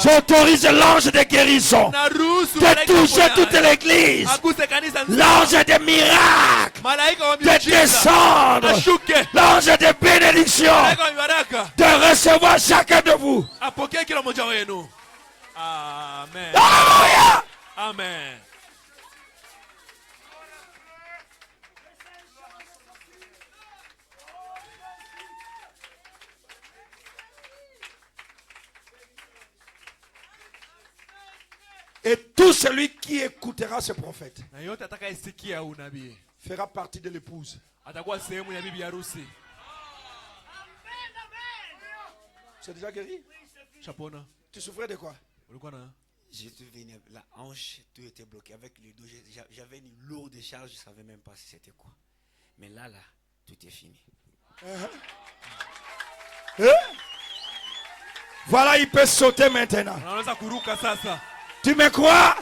j'autorise l'ange de guérison de toucher toute l'église. L'ange de miracles de descendre. L'ange de bénédiction de recevoir chacun de vous. Amen. Alléluia. Amen. Et tout celui qui écoutera ce prophète fera partie de l'épouse. Tu es déjà guéri? Tu souffrais de quoi? Je devenais la hanche, tout était bloqué avec le dos. J'avais une lourde charge, je ne savais même pas si c'était quoi. Mais là, tout est fini. Voilà, il peut sauter maintenant. Tu me crois?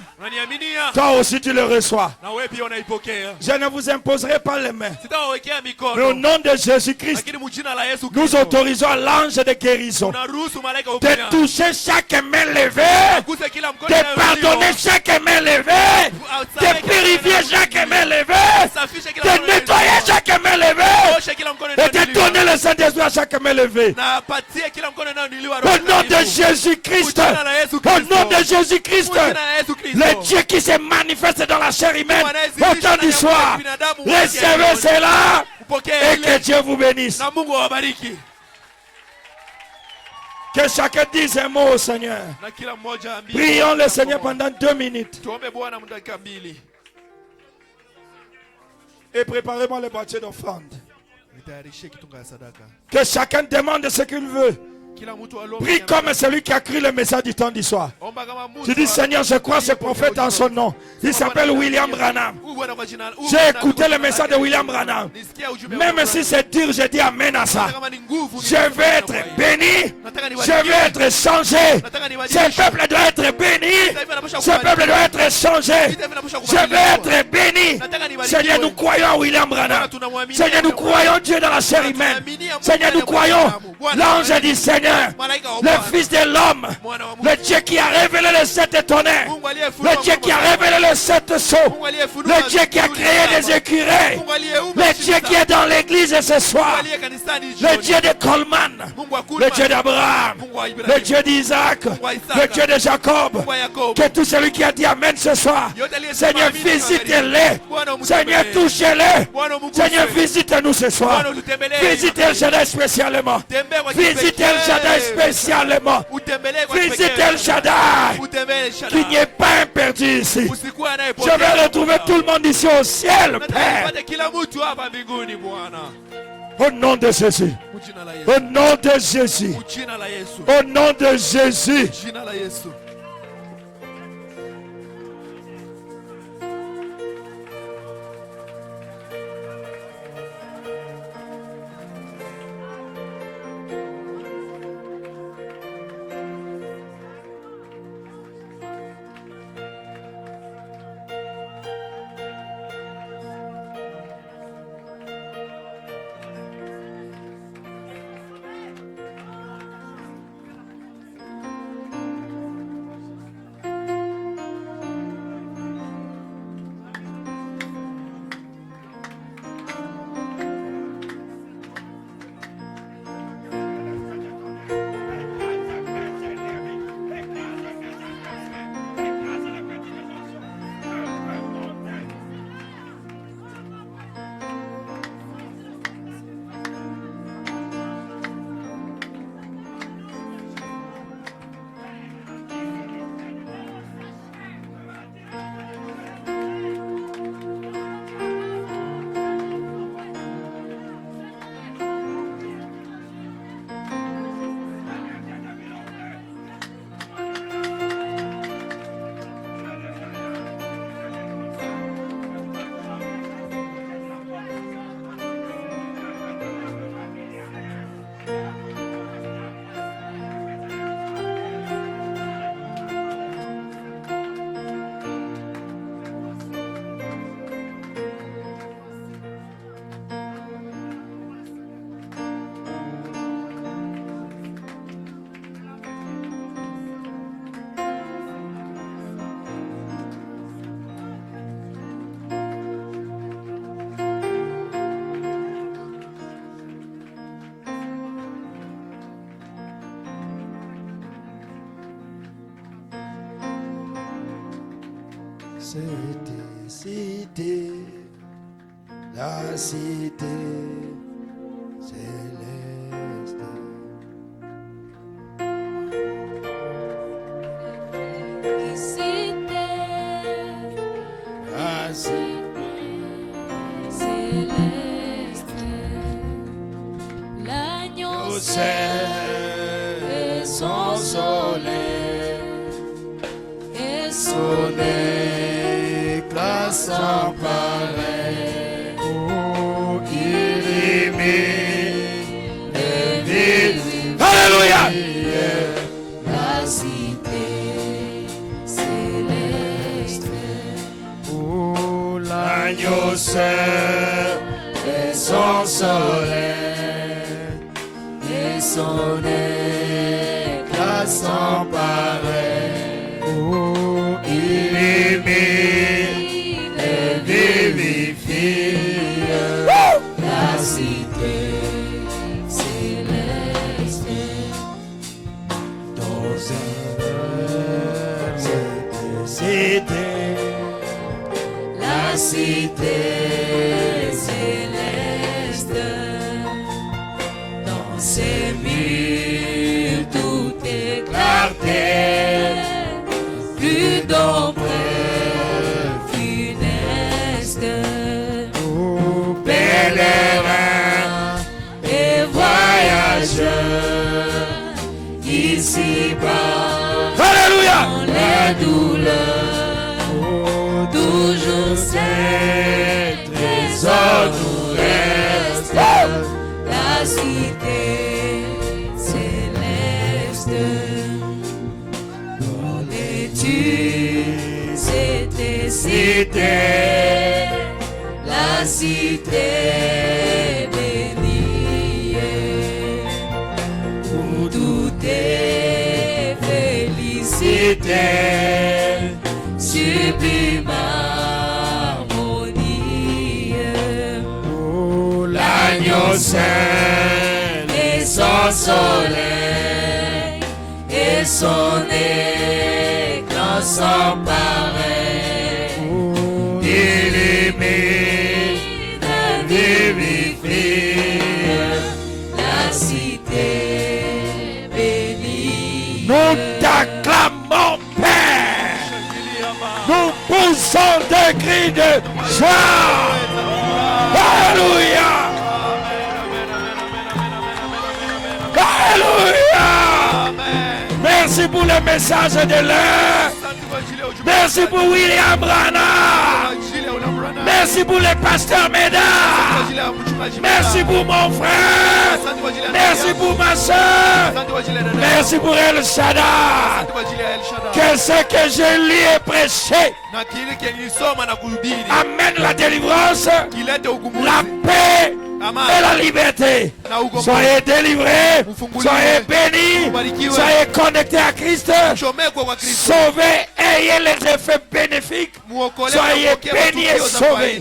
Toi aussi tu le reçois. Je ne vous imposerai pas les mains. Mais au nom de Jésus-Christ, nous autorisons l'ange de guérison de toucher chaque main levée, de pardonner chaque main levée, de purifier chaque main levée, de nettoyer chaque main levée et de donner le Saint-Esprit à chaque main levée. Au nom de Jésus-Christ, au nom de Jésus-Christ, le Dieu qui se manifeste dans la chair humaine au temps du soir, recevez cela et que Dieu vous bénisse. Que chacun dise un mot au Seigneur. Prions le Seigneur pendant 2 minutes. Et préparez-moi le boîtier d'offrande. Que chacun demande ce qu'il veut. Prie comme celui qui a cru le message du temps du soir. Tu dis, Seigneur, je crois ce prophète en son nom. Il s'appelle William Branham. J'ai écouté le message de William Branham. Même si c'est dur, je dis amen à ça. Je vais être béni. Je vais être changé. Ce peuple doit être béni. Ce peuple doit être changé. Je vais être béni. Seigneur, nous croyons à William Branham. Seigneur, nous croyons Dieu dans la chair humaine. Seigneur, nous croyons l'ange du Seigneur, le Fils de l'homme, le Dieu qui a révélé les 7 tonnerres, le Dieu qui a révélé les 7 sceaux, le Dieu qui a créé des écureuils, le Dieu qui est dans l'église ce soir, le Dieu de Coleman, le Dieu d'Abraham, le Dieu d'Isaac, le Dieu de Jacob. Que tout celui qui a dit amen ce soir, Seigneur, visitez-les, Seigneur, touchez-les, Seigneur, visitez-nous ce soir, visitez le Shaddai spécialement, visitez le Shaddai spécialement, visitez le Shaddai, qu'il n'y ait pas un perdu ici. Je vais retrouver tout le monde ici au ciel, Père. Au nom de Jésus. Au nom de Jésus. Au nom de Jésus. cité, la cité céleste. La cité céleste, l'agneau et son soleil et son éclat sans pareil. Oh, illumine les villes. Alléluia. la cité céleste. Oh, l'agneau seul et son soleil et son éclat sans pareil. Oh, illumine et vivifie La cité céleste. dans cette cité. La cité céleste. Dans ses murs tout est clarté, plus d'ombre funeste. Oh, pèlerins Et voyageurs ici-bas, Alléluia. dans les douleurs, Oh, toujours ces trésors nous restent. La cité céleste, dans l'étude, c'était cité, la cité bénie, où tout est félicité, sublime harmonie. oh, l'agneau seul Et son soleil et son éclat sans pareil, oh, illumine, vivifie la cité bénie. nous t'acclamons, Père. Nous poussons des cris de joie. Alléluia. Alléluia. Merci pour le message de l'heure. Merci pour William Branham. Merci pour le pasteur Médard. Merci pour mon frère. Merci pour ma soeur. Merci pour El Shaddai. Que ce que je lui ai prêché amène la délivrance, la paix et la liberté. Soyez délivrés, soyez bénis, soyez connectés à Christ, sauvés, ayez les effets bénéfiques, soyez bénis et sauvés.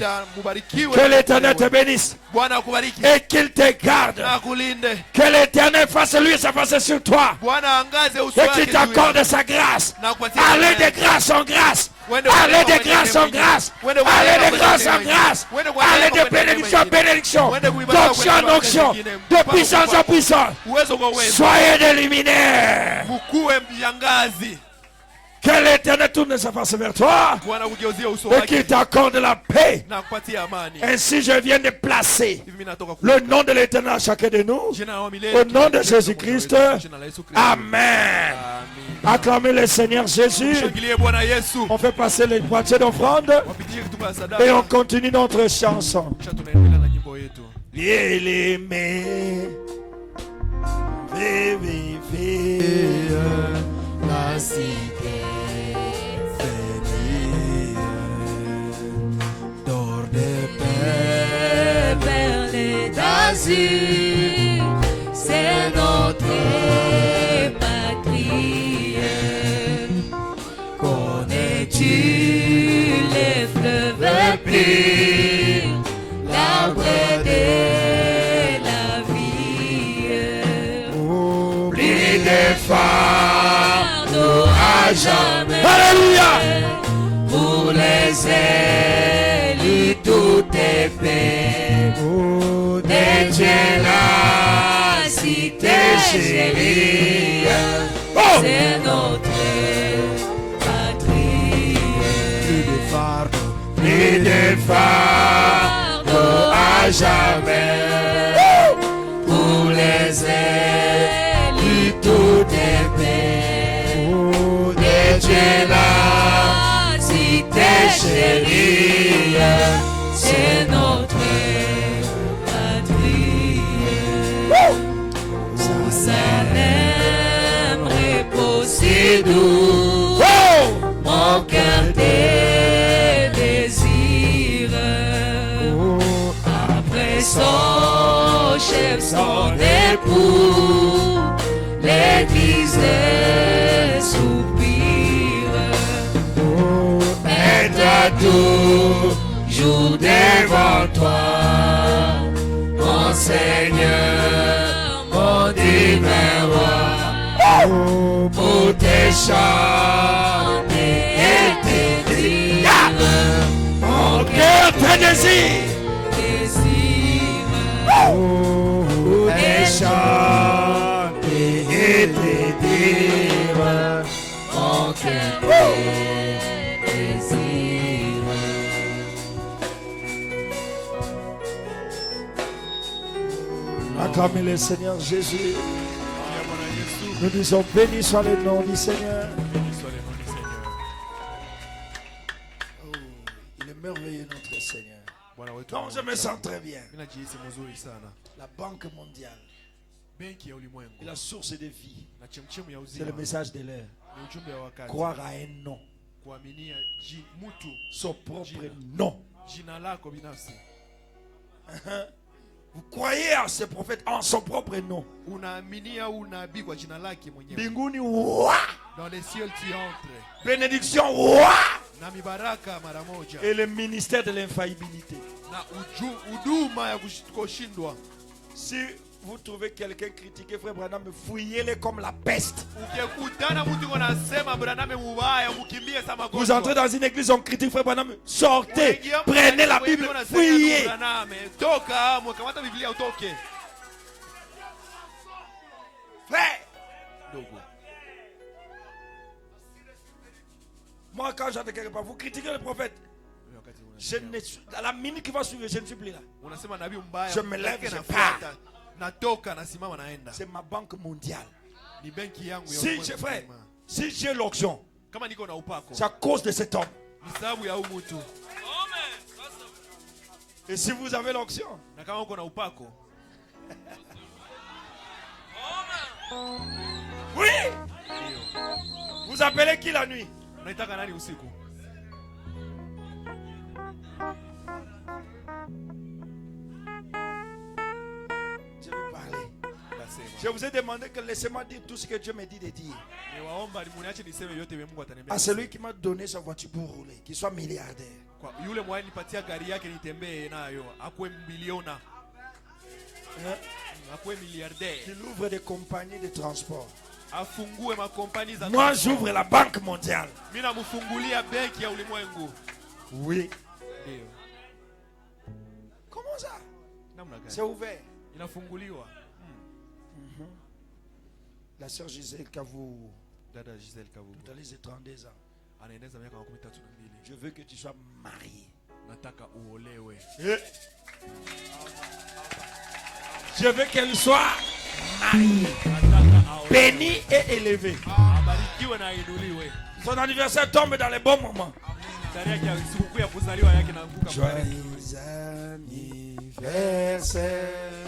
Que l'Éternel te bénisse et qu'il te garde. Que l'Éternel fasse lui sa face sur toi et qu'il t'accorde sa grâce. Allez de grâce en grâce. Allez de grâce en grâce. Allez de grâce en grâce. Allez de bénédiction en bénédiction. D'onction en onction. De puissance en puissance. Soyez des luminaires. Que l'Éternel tourne sa face vers toi et qu'il t'accorde la paix. Ainsi je viens de placer le nom de l'Éternel à chacun de nous. Au nom de Jésus-Christ. Amen. Acclamez le Seigneur Jésus. On fait passer les boîtiers d'offrande et on continue notre chanson. L'aimer, vivifie La cité bénie, d'or de paix, perles d'azur, c'est notre patrie. Connais-tu les fleuves purs, l'arbre de la vie, Oublie des femmes à jamais Alléluia. pour les les élus, tout est paix. Des dieux, la cité chérie, c'est notre patrie. Plus de fardeau à jamais. Pour les élus, tout est paix. Des dieux, la cité chérie, c'est notre patrie. Jerusalem, repos si doux, mon cœur te désire. Après son chef, son époux, l'église soupire. Être toujours devant toi, mon Seigneur, mon divin roi, pour te chanter et te dire, mon cœur te désire. Pour te chanter et te dire, mon cœur te désire. Acclamez le Seigneur Jésus. Nous disons béni soit le nom du Seigneur. Oh, il est merveilleux notre Seigneur. Non, je me sens très bien. La Banque mondiale est la source de vie. C'est le message de l'heure. Croire à un nom. Son propre nom. Vous croyez à ce prophète en son propre nom. Binguni wa. Dans les cieux tu entres. Bénédiction wa. Na mibaraka mara moja. Et le ministère de l'infaillibilité. Na huduma ya kushindwa. Si vous trouvez quelqu'un critiquer Frère Branham, fouillez-le comme la peste. Vous entrez dans une église, on critique Frère Branham, sortez, prenez la Bible, fouillez. Frère, moi quand j'entends quelque part, vous critiquez le prophète. À la minute qui va suivre, je ne suis plus là. Je me lève, je pars. C'est ma banque mondiale. Si j'ai l'onction, c'est à cause de cet homme. Et si vous avez l'onction, oui, vous appelez qui la nuit? Je vais parler. Je vous ai demandé que laissez-moi dire tout ce que Dieu me dit de dire. À celui qui m'a donné sa voiture pour rouler, qu'il soit milliardaire. Qu'il ouvre des compagnies de transport. Moi j'ouvre la banque mondiale. Oui. Comment ça? C'est ouvert. La sœur Gisèle Kavou, tout à l'heure, j'ai 32 ans. Je veux que tu sois marié. Je veux qu'elle soit mariée, bénie et élevée. Son anniversaire tombe dans les bons moments. Joyeux anniversaire.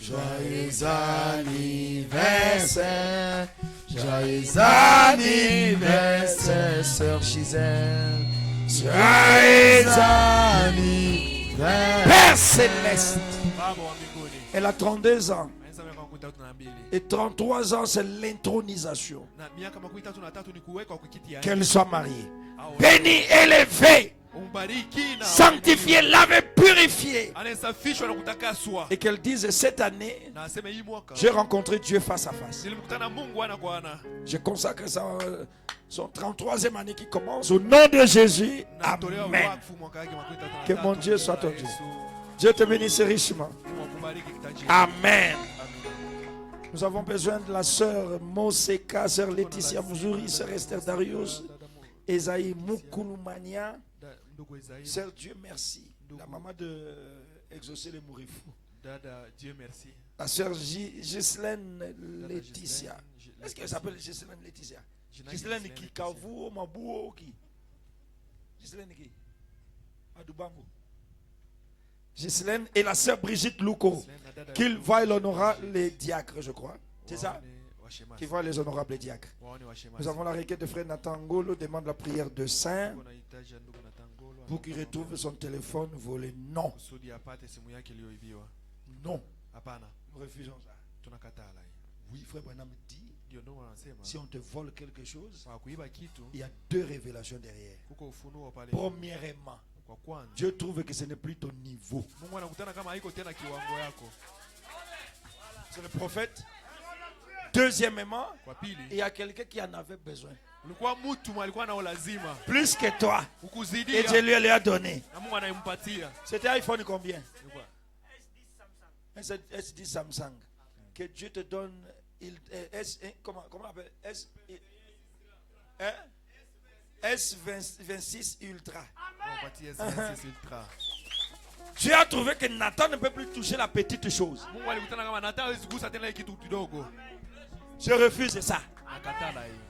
Joyeux anniversaire, joyeux anniversaire, sœur Gisèle. Joyeux anniversaire, Père Céleste. Elle a 32 ans. Et 33 ans, c'est l'intronisation. Qu'elle soit mariée. Bénie, élevée. sanctifié, lavé, purifié. Et qu'elle dise cette année, j'ai rencontré Dieu face à face. Je consacre son 33e année qui commence au nom de Jésus. Amen. Que mon Dieu soit ton Dieu. Dieu te bénisse richement. Amen. Nous avons besoin de la sœur Moseka, sœur Laetitia Mouzouri, sœur Esther Darius, Esaïe Moukoulumania. Sœur Dieu merci. La maman de Exaucer les Mourifou. Dieu merci. La sœur Ghislaine Laetitia. Est-ce qu'elle s'appelle Ghislaine Laetitia? Ghislaine qui? Kavu, Mabou, qui? Ghislaine qui? Adoubango. Ghislaine et la sœur Brigitte Louko, qu'ils voient l'honorable les diacres, je crois. C'est ça? Qui voient les honorables diacres. Nous avons la requête de frère Nathan Ngolo, demande la prière de saint pour qu'il retrouve son téléphone volé. Non. Non. Nous refusons ça. Oui, frère Branham dit, si on te vole quelque chose, il y a deux révélations derrière. Premièrement, Dieu trouve que ce n'est plus ton niveau. C'est le prophète. Deuxièmement, il y a quelqu'un qui en avait besoin. Plus que toi. Et Dieu lui a donné. C'était iPhone combien? S10 Samsung. Que Dieu te donne. Comment on appelle? S26 Ultra. Dieu a trouvé que Nathan ne peut plus toucher la petite chose. Je refuse ça.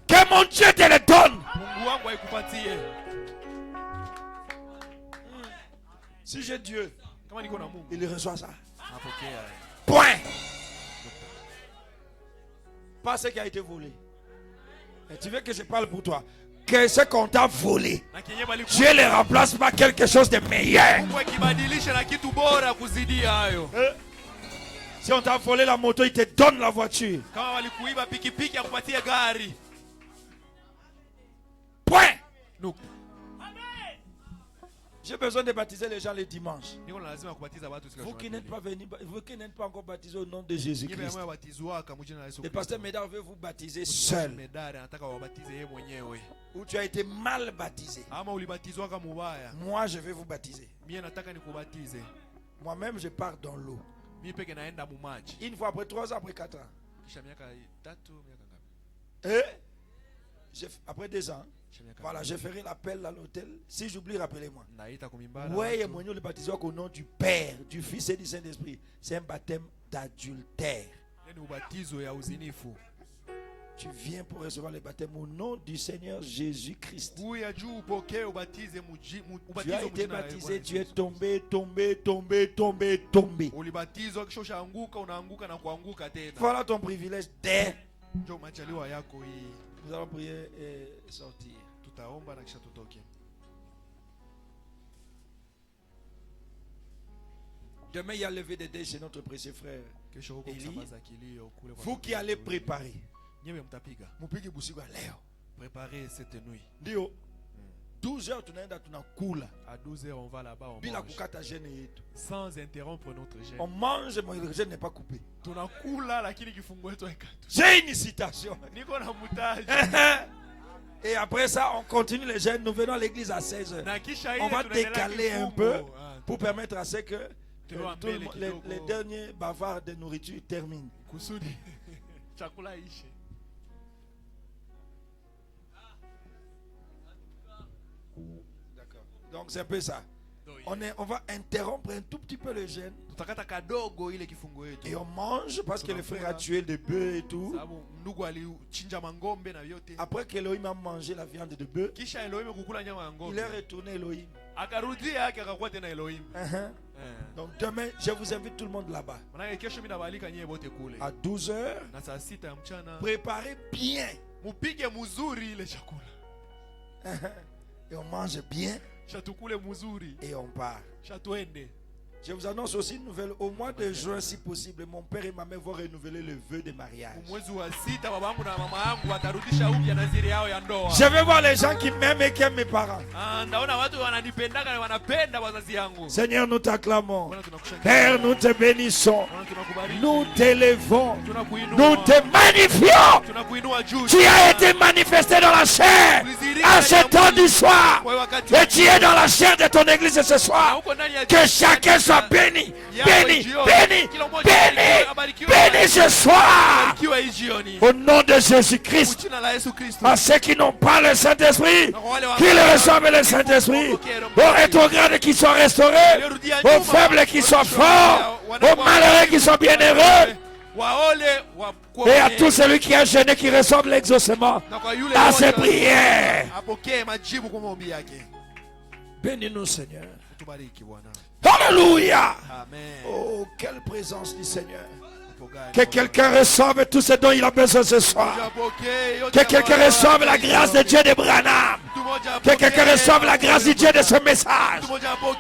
Que mon Dieu te le donne. Si j'ai Dieu, il reçoit ça. Point. Pas ce qui a été volé. Et tu veux que je parle pour toi? Que ce qu'on t'a volé, Dieu le remplace par quelque chose de meilleur. Si on t'a volé la moto, il te donne la voiture. Point. J'ai besoin de baptiser les gens les dimanches. Vous qui n'êtes pas venus, vous qui n'êtes pas encore baptisés au nom de Jésus-Christ. Le pasteur Médard veut vous baptiser seul. Ou tu as été mal baptisé. Moi, je vais vous baptiser. Moi-même, je pars dans l'eau. Une fois après 3 ans, après 4 ans. Et après 2 ans. Voilà, je ferai l'appel à l'hôtel. Si j'oublie, rappelez-moi. Oui, mon le baptême au nom du Père, du Fils et du Saint-Esprit. C'est un baptême d'adultère. Tu viens pour recevoir le baptême au nom du Seigneur Jésus-Christ. Tu as été baptisé, tu es tombé. Voilà ton privilège d'air. Nous allons prier et sortir. Demain, il y a levé des dés chez notre précieux frère Eli. Vous qui allez préparer. Préparez cette nuit. 12h, à 12h, on va là-bas. On mange. Sans interrompre notre jeûne. On mange, mais le jeûne n'est pas coupé. J'ai une citation. Et après ça, on continue le jeûne. Nous venons à l'église à 16h. On va décaler un peu pour permettre à ce que les derniers bavards de nourriture terminent. D'accord. Donc c'est un peu ça. On va interrompre un tout petit peu le jeûne. Et on mange parce que le frère a tué des bœufs et tout. Après qu'Elohim a mangé la viande de bœuf, il est retourné Elohim. Donc demain, je vous invite tout le monde là-bas. À 12h, préparez bien. Et on mange bien. Et on part. Je vous annonce aussi une nouvelle. Au mois de juin, si possible, mon père et ma mère vont renouveler le vœu de mariage. Je vais voir les gens qui m'aiment et qui aiment mes parents. Seigneur, nous t'acclamons. Père, nous te bénissons. Nous t'élevons. Nous te magnifions. Tu as été manifesté dans la chair à ce temps du soir. Et tu es dans la chair de ton église ce soir. Que chacun soit béni, béni, béni, béni, béni ce soir. Au nom de Jésus-Christ. À ceux qui n'ont pas le Saint-Esprit, qu'ils reçoivent le Saint-Esprit. Aux rétrogrades qui sont restaurés, aux faibles qui sont forts, aux malheureux qui sont bienheureux. Et à tout celui qui a jeûné, qui reçoit l'exaucement dans ses prières. Bénis-nous, Seigneur. Alléluia. Oh, quelle présence du Seigneur. Que quelqu'un reçoive tout ce dont il a besoin ce soir. Que quelqu'un reçoive la grâce de Dieu de Branham. Que quelqu'un reçoive la grâce de Dieu de ce message.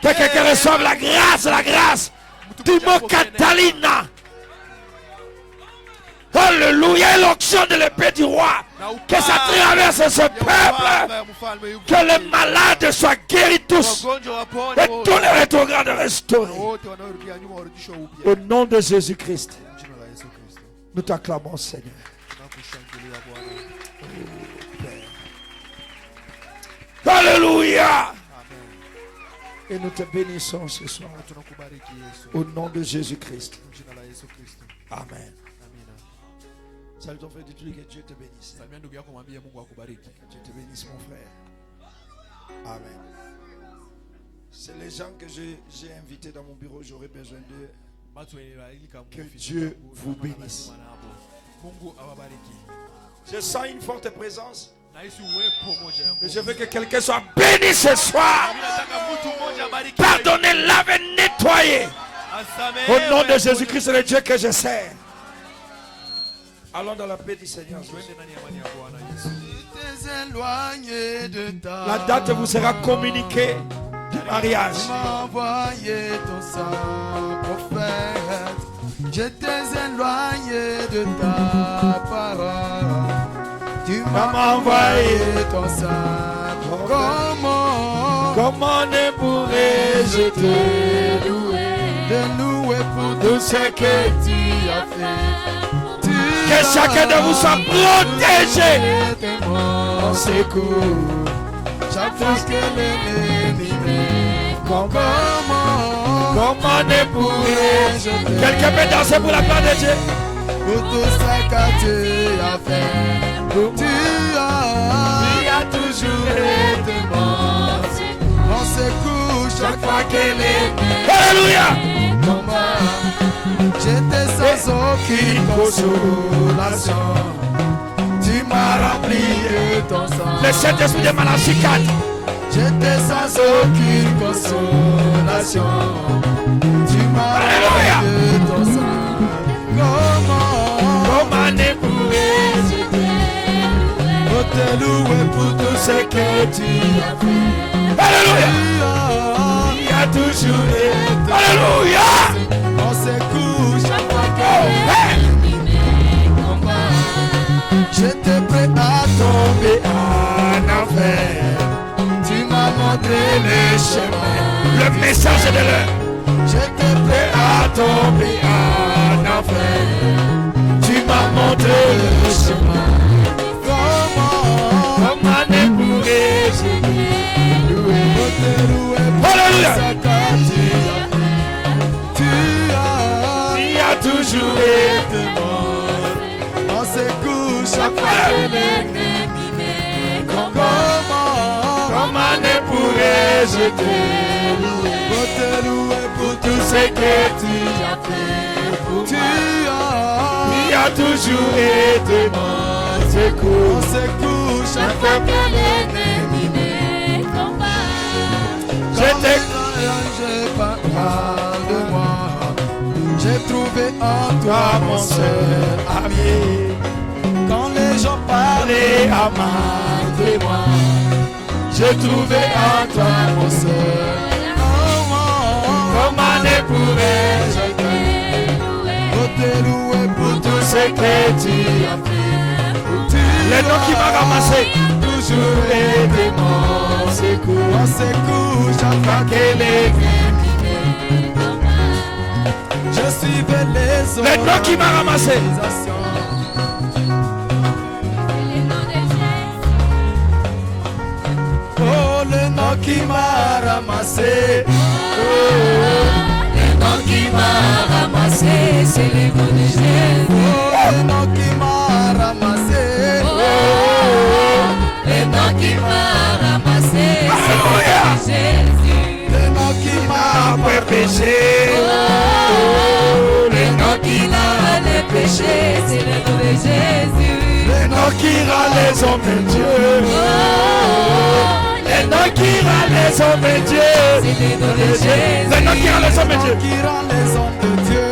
Que quelqu'un reçoive la grâce du mot Catalina. Alléluia, l'onction de l'épée du roi. Que ça traverse ce peuple. Que les malades soient guéris tous. Et tous les rétrogrades restaurés. Au nom de Jésus-Christ. Nous t'acclamons, Seigneur. Alléluia. Et nous te bénissons ce soir. Au nom de Jésus-Christ. Amen. Salut ton frère, dis-lui que Dieu te bénisse. Que Dieu te bénisse, mon frère. Amen. C'est les gens que j'ai invités dans mon bureau, j'aurais besoin d'eux. Que Dieu vous bénisse. Je sens une forte présence. Et je veux que quelqu'un soit béni ce soir. Pardonnez, lavez, nettoyez. Au nom de Jésus-Christ, le Dieu que je sers. Allons dans la paix du Seigneur. La date vous sera communiquée du mariage. Tu m'as envoyé ton saint prophète. J'étais éloigné de ta parole. Tu m'as envoyé ton saint prophète. Comment ne pourrais-je te louer pour tout ce que tu as fait? Que chacun de vous soit protégé. On secoue chaque fois que l'ennemi m'aime. Comment ne pourrais-je te Quelqu'un peut danser pour la gloire de Dieu. pour tout ça que tu as fait. Tu as toujours été mon secours. On secoue chaque fois que l'ennemi. Alléluia. J'étais sans aucune consolation. Tu m'as rempli de ton sang. Le Saint-Esprit de Malachie 4. J'étais sans aucune consolation. Tu m'as rempli de ton sang. Comment ne pourrais-je te louer pour tout ce que tu as fait? Alléluia. Tu as toujours été. Alléluia. On secoue chaque fois que l'ennemi combat. J'étais prêt à tomber en enfer. Tu m'as montré le chemin. Le message de l'heure. J'étais prêt à tomber en enfer. Tu m'as montré le chemin. Comment ne pourrais-je te louer Alléluia. Toujours été mort. On secoue chaque fois que l'ennemi m'aime. Comment ne pourrais-je te louer pour tout ce que tu as fait? Tu as toujours été mon secours. On secoue chaque fois que l'ennemi me combat. Je parle de moi. J'ai trouvé en toi mon seul ami. Quand les gens parlaient à mal de moi, j'ai trouvé en toi mon seul. Comment ne Les noms qui m'a ramassé. Toujours été mon secours. Mon secours, chaque fois qu'elle est. Je suivais les autres. Les noms qui m'a ramassé. Oh, le nom qui m'a ramassé. Oh, le nom qui m'a ramassé, c'est le nom de Jésus. Oh, le nom qui m'a ramassé. Oh, le nom qui m'a ramassé, c'est le nom de Jésus. Le nom qui m'a péché. Oh, le nom qui m'a les péchés, c'est le nom de Jésus. Le nom qui rend les hommes de Dieu. Le nom qui rend les hommes de Dieu. C'est le nom de Jésus. Le nom qui rend les hommes de Dieu. Qui rend les hommes de Dieu.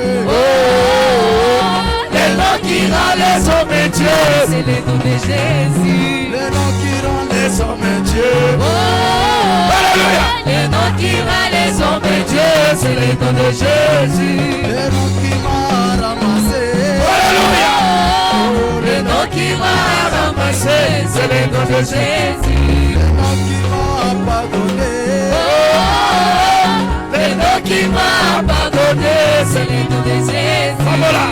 Le nom qui rend les hommes de Dieu. C'est le nom de Jésus. Le nom qui rend les hommes de Dieu. Alléluia. Le nom qui rend les hommes de Dieu, c'est le nom de Jésus. Le nom qui m'a ramassé. Alléluia. Le nom qui m'a ramassé, c'est le nom de Jésus. Le nom qui m'a pardonné. Le nom qui m'a pardonné, c'est le nom de Jésus. Pambola.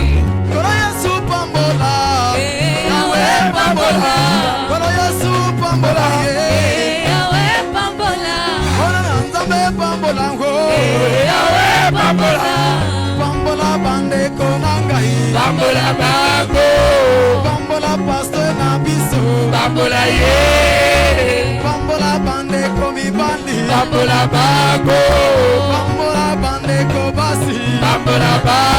Kono Yesu pambola. Yahweh pambola. Kono Yesu pambola. Yahweh pambola. Kono Nzambe pambola. Yahweh pambola. Pambola bande konangai. Pambola bango. Pambola pasteur na biso. Pambola ye. Pambola bande komi bandi. Pambola bango. Pambola bande kobasi. Pambola bango.